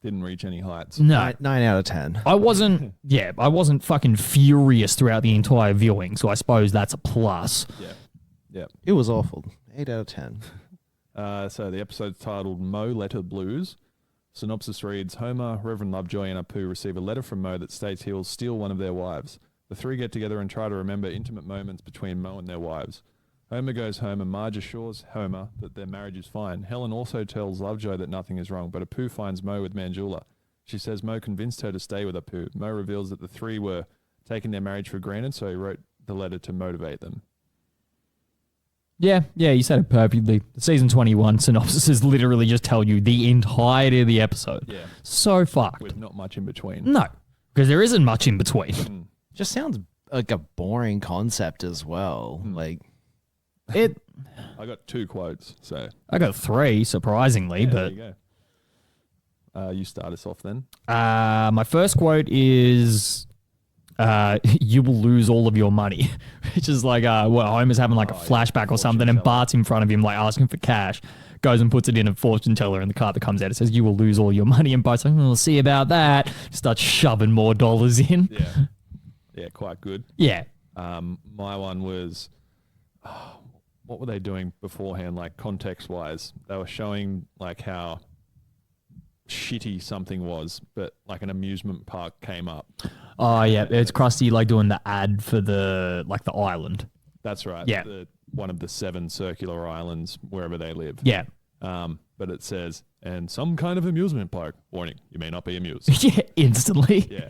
Didn't reach any heights. No. 9 out of 10. I wasn't fucking furious throughout the entire viewing, so I suppose that's a plus. Yeah. It was awful. 8 out of 10. So the episode's titled Mo Letter Blues. Synopsis reads, Homer, Reverend Lovejoy, and Apu receive a letter from Mo that states he will steal one of their wives. The three get together and try to remember intimate moments between Mo and their wives. Homer goes home and Marge assures Homer that their marriage is fine. Helen also tells Lovejoy that nothing is wrong, but Apu finds Mo with Manjula. She says Mo convinced her to stay with Apu. Mo reveals that the three were taking their marriage for granted, so he wrote the letter to motivate them. Yeah, you said it perfectly. The season 21 synopsis is literally just tell you the entirety of the episode. Yeah. So fucked. With not much in between. No, because there isn't much in between. Just sounds like a boring concept as well. Like it. I got 2 quotes, so I got 3, surprisingly, but there you go. You start us off then. My first quote is, "You will lose all of your money," which is like, Homer's having like a flashback or something, and Bart's in front of him, like asking for cash. Goes and puts it in a fortune teller, and the card that comes out, it says, "You will lose all your money," and Bart's like, "We'll see about that." Starts shoving more dollars in. Yeah, quite good. Yeah. My one was, what were they doing beforehand, like context-wise? They were showing like how shitty something was, but like an amusement park came up. Oh yeah, it's Krusty like doing the ad for the island. That's right. Yeah. One of the 7 circular islands wherever they live. Yeah. But it says, and some kind of amusement park. Warning, you may not be amused. Yeah, instantly. Yeah.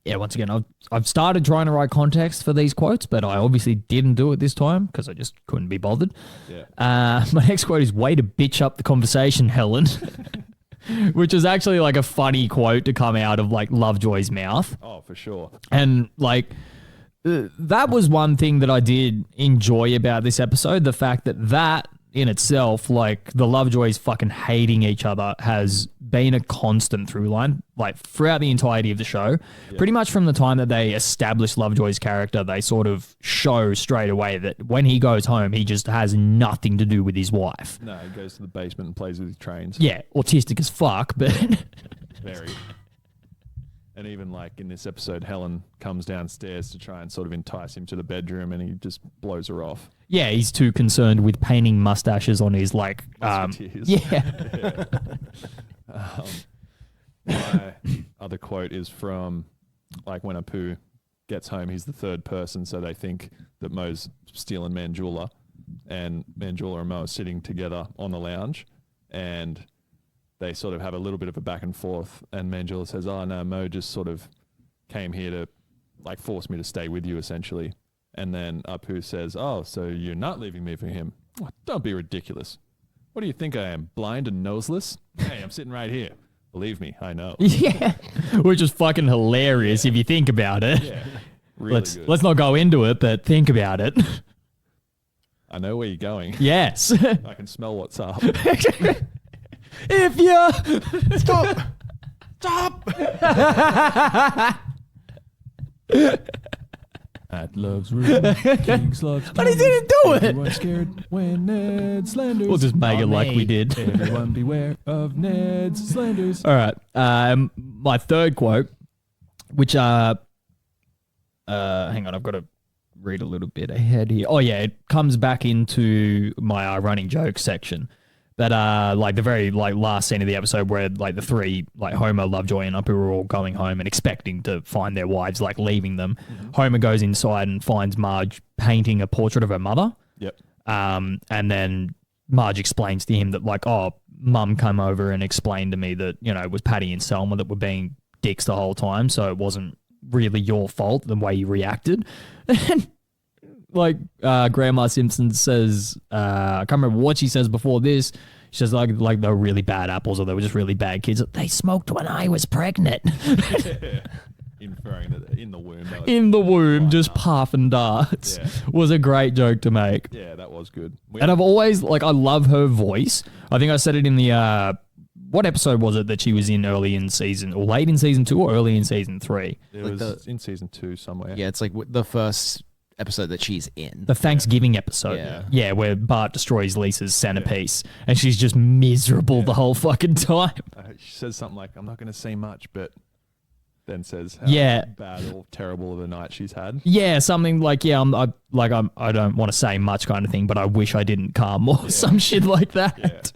Yeah, once again, I've started trying to write context for these quotes, but I obviously didn't do it this time because I just couldn't be bothered. Yeah. My next quote is, "Way to bitch up the conversation, Helen," which is actually like a funny quote to come out of like Lovejoy's mouth. Oh, for sure. And like, that was one thing that I did enjoy about this episode. The fact that in itself, like the Lovejoys fucking hating each other has been a constant through line, like throughout the entirety of the show. Yeah. Pretty much from the time that they established Lovejoy's character, they sort of show straight away that when he goes home, he just has nothing to do with his wife. No, he goes to the basement and plays with his trains. Yeah, autistic as fuck, but... Very. And even like in this episode, Helen comes downstairs to try and sort of entice him to the bedroom, and he just blows her off. Yeah, he's too concerned with painting mustaches on his like. Yeah. My other quote is from like when Apu gets home, he's the third person, so they think that Mo's stealing Manjula, and Manjula and Mo are sitting together on the lounge, and they sort of have a little bit of a back and forth, and Manjula says, "Oh no, Mo just sort of came here to like force me to stay with you, essentially." And then Apu says, "Oh, so you're not leaving me for him? Oh, don't be ridiculous. What do you think I am, blind and noseless? Hey, I'm sitting right here. Believe me, I know." Yeah, which is fucking hilarious if you think about it. Yeah, really good. Let's not go into it, but think about it. I know where you're going. Yes. I can smell what's up. If you... Stop! At Love's Room, King's Love's But he didn't do it! Everyone's scared when Ned slanders. We'll just make it like we did. Everyone beware of Ned's slanders. All right. My third quote, which hang on, I've got to read a little bit ahead here. Oh yeah, it comes back into my running joke section. That like the very like last scene of the episode where like the three, like Homer, Lovejoy, and Apu are all going home and expecting to find their wives, like leaving them. Mm-hmm. Homer goes inside and finds Marge painting a portrait of her mother. Yep. And then Marge explains to him that like, "Oh, Mum came over and explained to me that, you know, it was Patty and Selma that were being dicks the whole time, so it wasn't really your fault the way you reacted." And like Grandma Simpson says, I can't remember what she says before this. She says like they were really bad apples, or they were just really bad kids. They smoked when I was pregnant. Inferring that in the womb. In the womb, just puffing darts. Yeah. Was a great joke to make. Yeah, that was good. And I've always, like, I love her voice. I think I said it in the, what episode was it that she was in early in season, or late in season 2 or early in season 3? It was in season 2 somewhere. Yeah, it's like the first episode that she's in. The Thanksgiving episode. Yeah, where Bart destroys Lisa's centerpiece and she's just miserable the whole fucking time. She says something like, I'm not going to say much, but then says how bad or terrible of a night she's had. Yeah, something like, I don't want to say much kind of thing, but I wish I didn't come or some shit like that.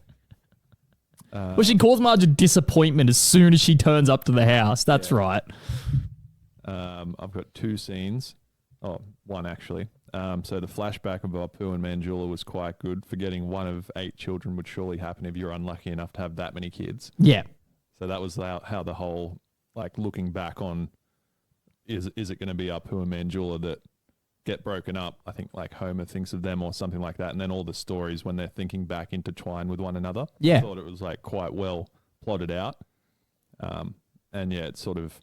Well, she calls Marge a disappointment as soon as she turns up to the house. That's right. I've got two scenes. Oh, one actually. So the flashback of Apu and Manjula was quite good. Forgetting one of 8 children would surely happen if you're unlucky enough to have that many kids. Yeah. So that was how the whole, like, looking back on, is it going to be Apu and Manjula that get broken up? I think like Homer thinks of them or something like that. And then all the stories when they're thinking back intertwine with one another. Yeah. I thought it was like quite well plotted out. And yeah, it sort of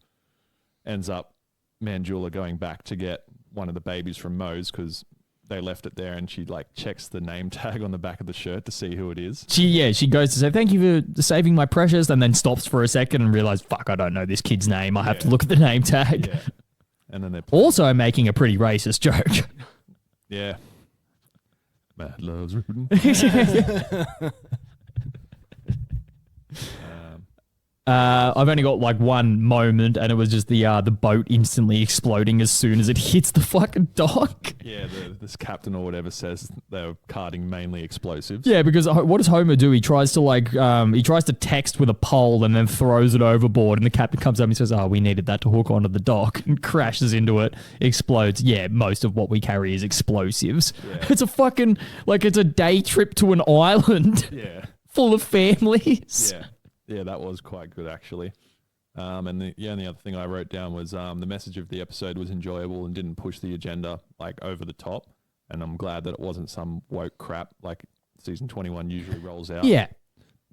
ends up Manjula going back to get one of the babies from Moe's because they left it there, and she like checks the name tag on the back of the shirt to see who it is. She goes to say, thank you for saving my precious, and then stops for a second and realizes, fuck, I don't know this kid's name. I have to look at the name tag. Yeah. And then they're also making a pretty racist joke. Yeah. Matt loves rooting. I've only got like one moment, and it was just the boat instantly exploding as soon as it hits the fucking dock. Yeah, this captain or whatever says they're carting mainly explosives. Yeah, because what does Homer do? He tries to text with a pole and then throws it overboard, and the captain comes up and says, "Oh, we needed that to hook onto the dock," and crashes into it, explodes. Yeah, most of what we carry is explosives. Yeah. It's a fucking it's a day trip to an island. Yeah, full of families. Yeah. Yeah, that was quite good, actually. And the only other thing I wrote down was the message of the episode was enjoyable and didn't push the agenda like over the top. And I'm glad that it wasn't some woke crap like season 21 usually rolls out. Yeah.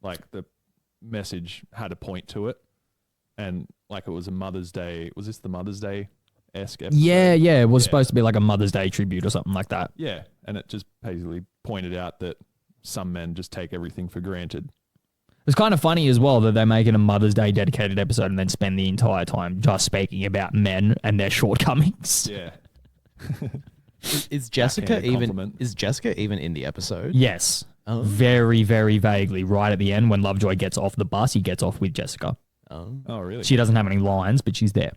Like the message had a point to it. And like it was a Mother's Day. Was this the Mother's Day-esque episode? Yeah. It was supposed to be like a Mother's Day tribute or something like that. Yeah. And it just basically pointed out that some men just take everything for granted. It's kind of funny as well that they're making a Mother's Day dedicated episode and then spend the entire time just speaking about men and their shortcomings. Yeah. Is Jessica even in the episode? Yes. Oh. Very, very vaguely. Right at the end when Lovejoy gets off the bus, he gets off with Jessica. Oh, really? She doesn't have any lines, but she's there.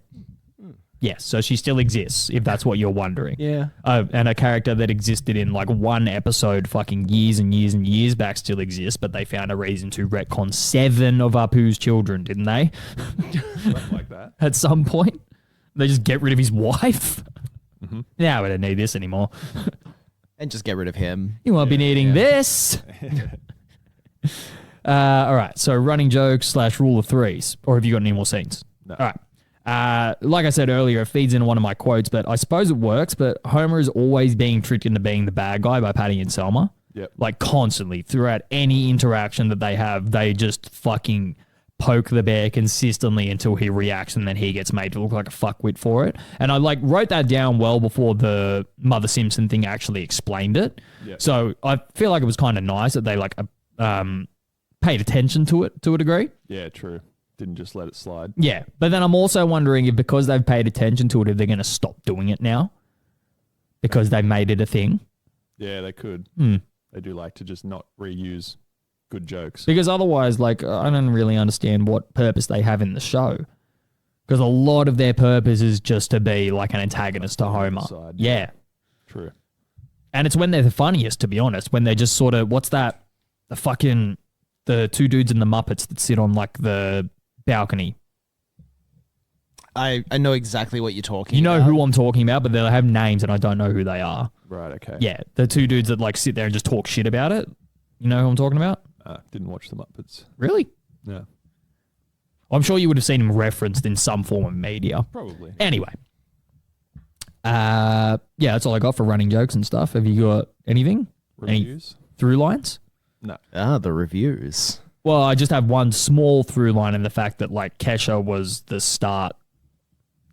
Yes, so she still exists, if that's what you're wondering. Yeah. And a character that existed in like one episode fucking years and years and years back still exists, but they found a reason to retcon 7 of Apu's children, didn't they? Something like that. At some point. They just get rid of his wife. Mm-hmm. Now we don't need this anymore. And just get rid of him. You won't be needing this. All right, so running jokes / rule of threes. Or have you got any more scenes? No. All right. Like I said earlier, it feeds into one of my quotes, but I suppose it works. But Homer is always being tricked into being the bad guy by Patty and Selma. Yep. Like constantly throughout any interaction that they have, they just fucking poke the bear consistently until he reacts, and then he gets made to look like a fuckwit for it. And I like wrote that down well before the Mother Simpson thing actually explained it. Yep. So I feel like it was kind of nice that they like paid attention to it to a degree. Yeah, true. Didn't just let it slide. Yeah, but then I'm also wondering if because they've paid attention to it, if they're going to stop doing it now because they've made it a thing. Yeah, they could. They do like to just not reuse good jokes. Because otherwise, like, I don't really understand what purpose they have in the show. Because a lot of their purpose is just to be like an antagonist to Homer. Side. Yeah. True. And it's when they're the funniest, to be honest, when they're just sort of, what's that? The 2 dudes in the Muppets that sit on like the balcony. I know exactly what you're talking about. You know who I'm talking about, but they'll have names and I don't know who they are. Right, okay. Yeah, the 2 dudes that like sit there and just talk shit about it. You know who I'm talking about? Didn't watch the Muppets. Really? Yeah. I'm sure you would have seen him referenced in some form of media. Probably. Anyway. Yeah, that's all I got for running jokes and stuff. Have you got anything? Reviews? Any through lines? No. The reviews. Well, I just have one small through line in the fact that like Kesha was the start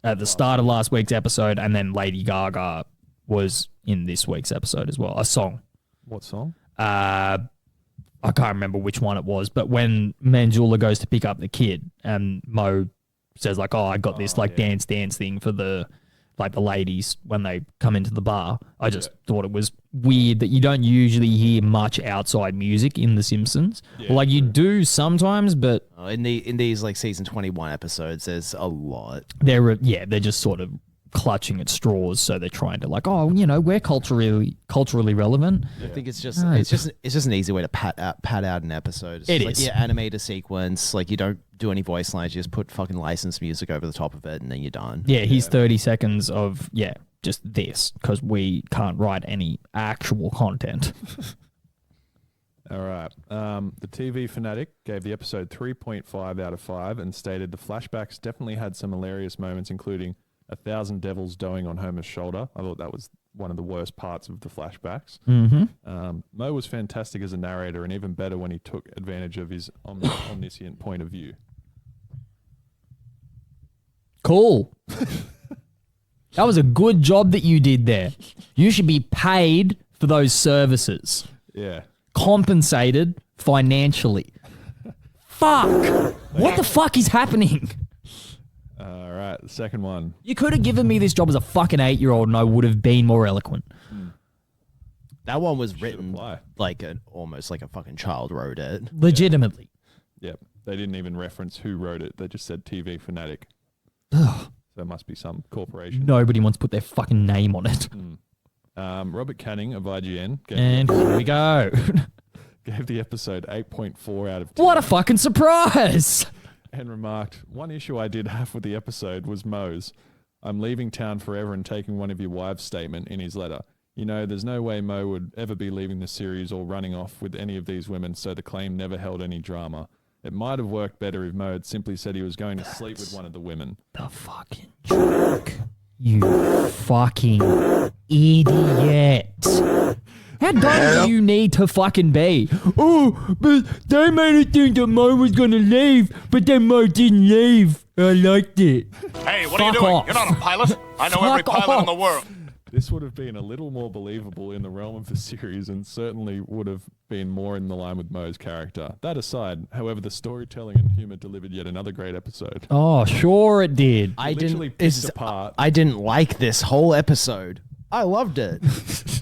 at the start of last week's episode, and then Lady Gaga was in this week's episode as well. A song. What song? I can't remember which one it was, but when Manjula goes to pick up the kid and Mo says like, "Oh, I got this dance thing for the like the ladies when they come into the bar. I just thought it was weird that you don't usually hear much outside music in The Simpsons. Yeah, Well, like you do sometimes, but In these like season 21 episodes, there's a lot. they're just sort of clutching at straws, so they're trying to like, oh, you know, we're culturally relevant. I think it's just an easy way to pat out an episode. It's It like, is. Yeah, animate a sequence. Like you don't do any voice lines. You just put fucking licensed music over the top of it, and then you're done. Yeah, he's 30 seconds of just this because we can't write any actual content. All right. The TV Fanatic gave the episode 3.5 out of 5 and stated the flashbacks definitely had some hilarious moments, including 1,000 devils doing on Homer's shoulder. I thought that was one of the worst parts of the flashbacks. Mm-hmm. Mo was fantastic as a narrator and even better when he took advantage of his omniscient point of view. Cool. That was a good job that you did there. You should be paid for those services. Yeah. Compensated financially. Fuck. What the fuck is happening? All right. The second one. You could have given me this job as a fucking 8-year-old and I would have been more eloquent. That one was written like almost like a fucking child wrote it. Legitimately. Yep. They didn't even reference who wrote it. They just said TV Fanatic. Ugh. So it must be some corporation. Nobody wants to put their fucking name on it. Robert Canning of IGN And here we go. gave the episode 8.4 out of 10. What a fucking surprise! And remarked, one issue I did have with the episode was Moe's. I'm leaving town forever and taking one of your wives' statement in his letter. You know, there's no way Moe would ever be leaving the series or running off with any of these women, so the claim never held any drama. It might have worked better if Moe had simply said he was going to sleep with one of the women. The fucking jerk. You fucking idiot. How dumb do you need to fucking be? Oh, but they made it think that Moe was going to leave, but then Moe didn't leave. I liked it. Hey, what are you doing? off. You're not a pilot. I know every Fuck pilot in the off. world. This would have been a little more believable in the realm of the series and certainly would have been more in the line with Moe's character. That aside, however, the storytelling and humor delivered yet another great episode. Oh, sure it did. I Literally didn't. picked apart. I didn't like this whole episode. I loved it. This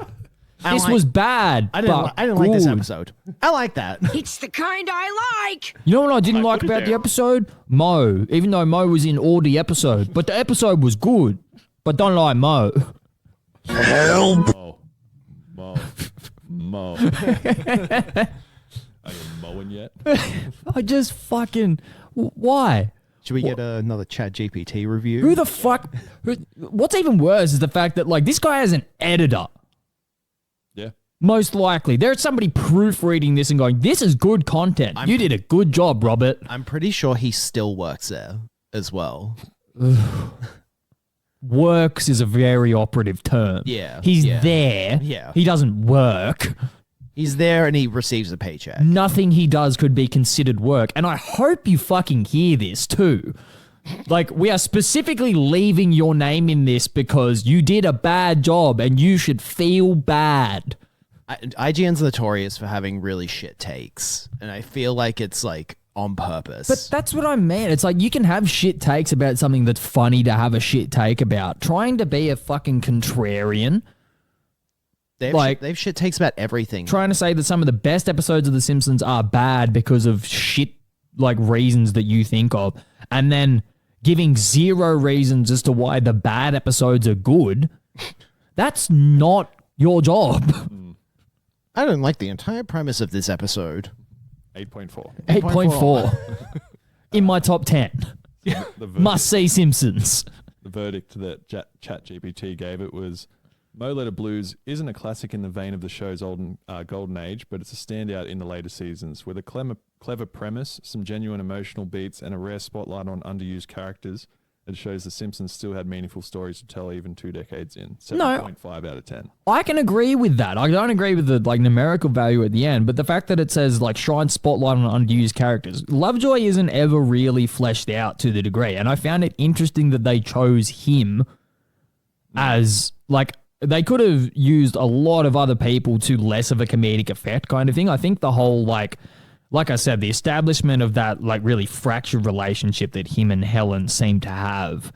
was bad. I didn't. but I didn't like this good. episode. I like that. It's the kind I like. You know what I didn't like about the episode? Moe. Even though Moe was in all the episode. But the episode was good. But don't like Moe. Mo. Are you mowing yet? I just fucking... Why? Should we get another Chat GPT review? Who the fuck... What's even worse is the fact that, like, this guy has an editor. Yeah. Most likely. There's somebody proofreading this and going, this is good content. You did a good job, Robert. I'm pretty sure he still works there as well. Works is a very operative term. Yeah. He's yeah. there. Yeah. He doesn't work. He's there and he receives a paycheck. Nothing he does could be considered work. And I hope you fucking hear this too. Like, we are specifically leaving your name in this because you did a bad job and you should feel bad. IGN's notorious for having really shit takes. And I feel like it's like on purpose. But that's what I mean. It's like you can have shit takes about something that's funny to have a shit take about. Trying to be a fucking contrarian. They've shit takes about everything. Trying to say that some of the best episodes of The Simpsons are bad because of shit like reasons that you think of. And then giving zero reasons as to why the bad episodes are good. That's not your job. I don't like the entire premise of this episode. 8.4. 8.4. In my top 10. Must see Simpsons. The verdict that ChatGPT gave it was, Mo Letter Blues isn't a classic in the vein of the show's golden age, but it's a standout in the later seasons. With a clever premise, some genuine emotional beats, and a rare spotlight on underused characters, it shows The Simpsons still had meaningful stories to tell even 2 decades in. 7.5 out of 10. I can agree with that. I don't agree with the like numerical value at the end, but the fact that it says like shine spotlight on underused characters. Lovejoy isn't ever really fleshed out to the degree, and I found it interesting that they chose him as like they could have used a lot of other people to less of a comedic effect kind of thing. I think the whole like I said, the establishment of that like really fractured relationship that him and Helen seem to have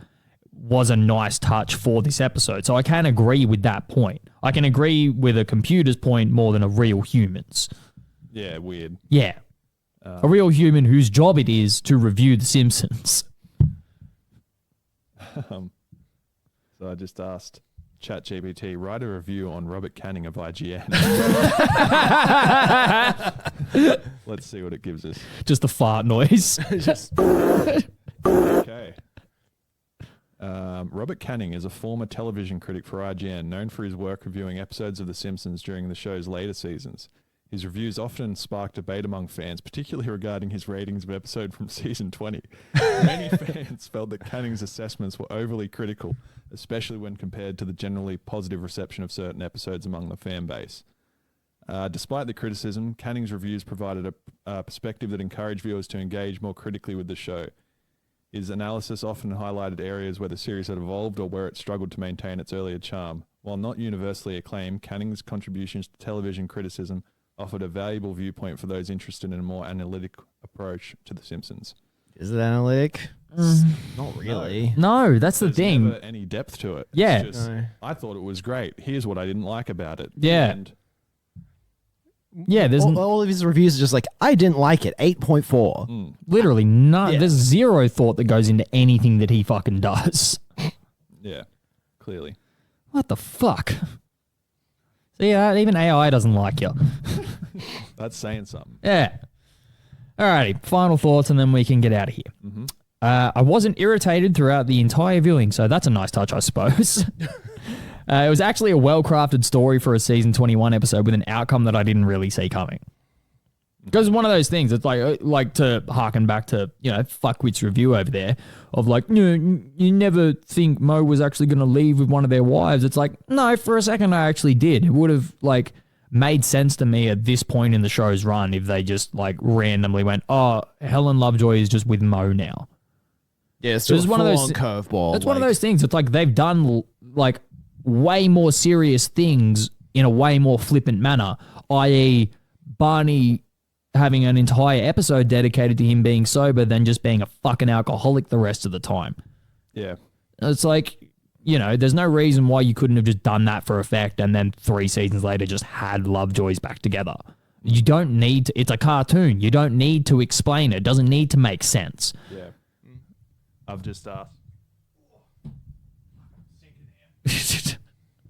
was a nice touch for this episode. So I can agree with that point. I can agree with a computer's point more than a real human's. Yeah, weird. Yeah. A real human whose job it is to review The Simpsons. So I just asked ChatGPT, write a review on Robert Canning of IGN. Let's see what it gives us. Just a fart noise. Okay. Robert Canning is a former television critic for IGN, known for his work reviewing episodes of The Simpsons during the show's later seasons. His reviews often spark debate among fans, particularly regarding his ratings of episode from season 20. Many fans felt that Canning's assessments were overly critical, especially when compared to the generally positive reception of certain episodes among the fan base. Despite the criticism, Canning's reviews provided a perspective that encouraged viewers to engage more critically with the show. His analysis often highlighted areas where the series had evolved or where it struggled to maintain its earlier charm. While not universally acclaimed, Canning's contributions to television criticism offered a valuable viewpoint for those interested in a more analytic approach to The Simpsons. Is it analytic? Not really. No, that's the There's thing. never any depth to it. Yeah. It's just, I thought it was great. Here's what I didn't like about it. Yeah. And Yeah, there's all of his reviews are just like, I didn't like it. 8.4. literally none. Yeah. There's zero thought that goes into anything that he fucking does. yeah, clearly. What the fuck? See, even AI doesn't like you. That's saying something. Yeah. Alrighty, final thoughts and then we can get out of here. Mm-hmm. I wasn't irritated throughout the entire viewing, so that's a nice touch, I suppose. It was actually a well-crafted story for a season 21 episode with an outcome that I didn't really see coming. Because it's one of those things, it's like to harken back to, Fuckwit's review over there of like, you never think Mo was actually going to leave with one of their wives. It's like, no, for a second I actually did. It would have made sense to me at this point in the show's run if they just randomly went, oh, Helen Lovejoy is just with Mo now. Yeah, it's just one of those curveball. It's one of those things. It's like they've done way more serious things in a way more flippant manner, i.e. Barney having an entire episode dedicated to him being sober than just being a fucking alcoholic the rest of the time. Yeah. It's like, there's no reason why you couldn't have just done that for effect and then 3 seasons later just had Lovejoys back together. You don't need to, it's a cartoon. You don't need to explain it. It doesn't need to make sense. Yeah. I've just asked.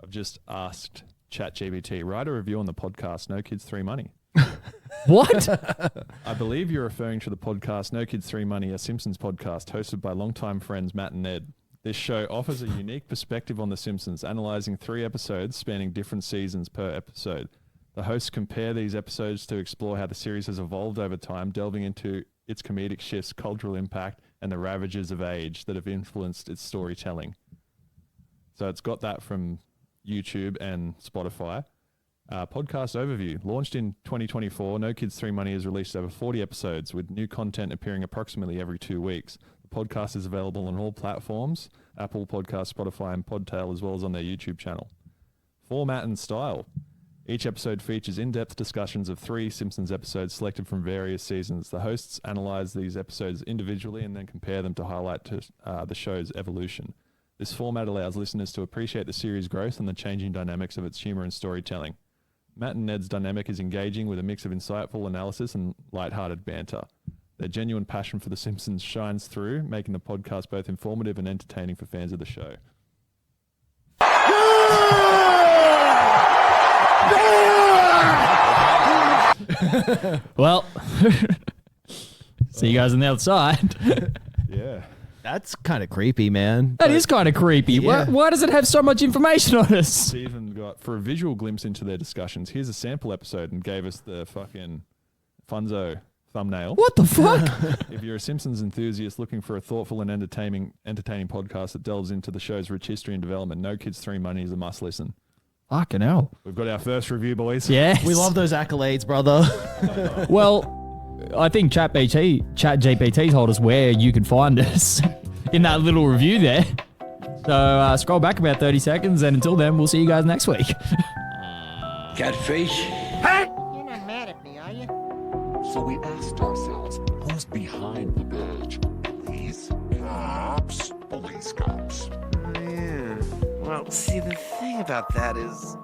I've just asked ChatGPT, write a review on the podcast No Kids 3 Money. What? I believe you're referring to the podcast No Kids 3 Money, a Simpsons podcast hosted by longtime friends Matt and Ned. This show offers a unique perspective on The Simpsons, analysing 3 episodes spanning different seasons per episode. The hosts compare these episodes to explore how the series has evolved over time, delving into its comedic shifts, cultural impact, and the ravages of age that have influenced its storytelling. So it's got that from YouTube and Spotify. Podcast overview. Launched in 2024, No Kids 3 Money has released over 40 episodes with new content appearing approximately every 2 weeks. The podcast is available on all platforms, Apple Podcasts, Spotify, and Podtail, as well as on their YouTube channel. Format and style. Each episode features in-depth discussions of 3 Simpsons episodes selected from various seasons. The hosts analyze these episodes individually and then compare them to highlight the show's evolution. This format allows listeners to appreciate the series' growth and the changing dynamics of its humor and storytelling. Matt and Ned's dynamic is engaging with a mix of insightful analysis and lighthearted banter. Their genuine passion for The Simpsons shines through, making the podcast both informative and entertaining for fans of the show. Well, see you guys on the outside. Yeah. That's kind of creepy, man. That is kind of creepy. Yeah. Why does it have so much information on us? It's even got, for a visual glimpse into their discussions, here's a sample episode and gave us the fucking Funzo thumbnail. What the fuck? If you're a Simpsons enthusiast looking for a thoughtful and entertaining podcast that delves into the show's rich history and development, No Kids 3 Money is a must listen. Fucking hell. We've got our first review, boys. Yes. We love those accolades, brother. Well, I think ChatGPT told us where you could find us in that little review there. So scroll back about 30 seconds, and until then, we'll see you guys next week. Catfish. You're not mad at me, are you? So we asked ourselves, who's behind the badge? Police? Cops? Police cops. See, the thing about that is,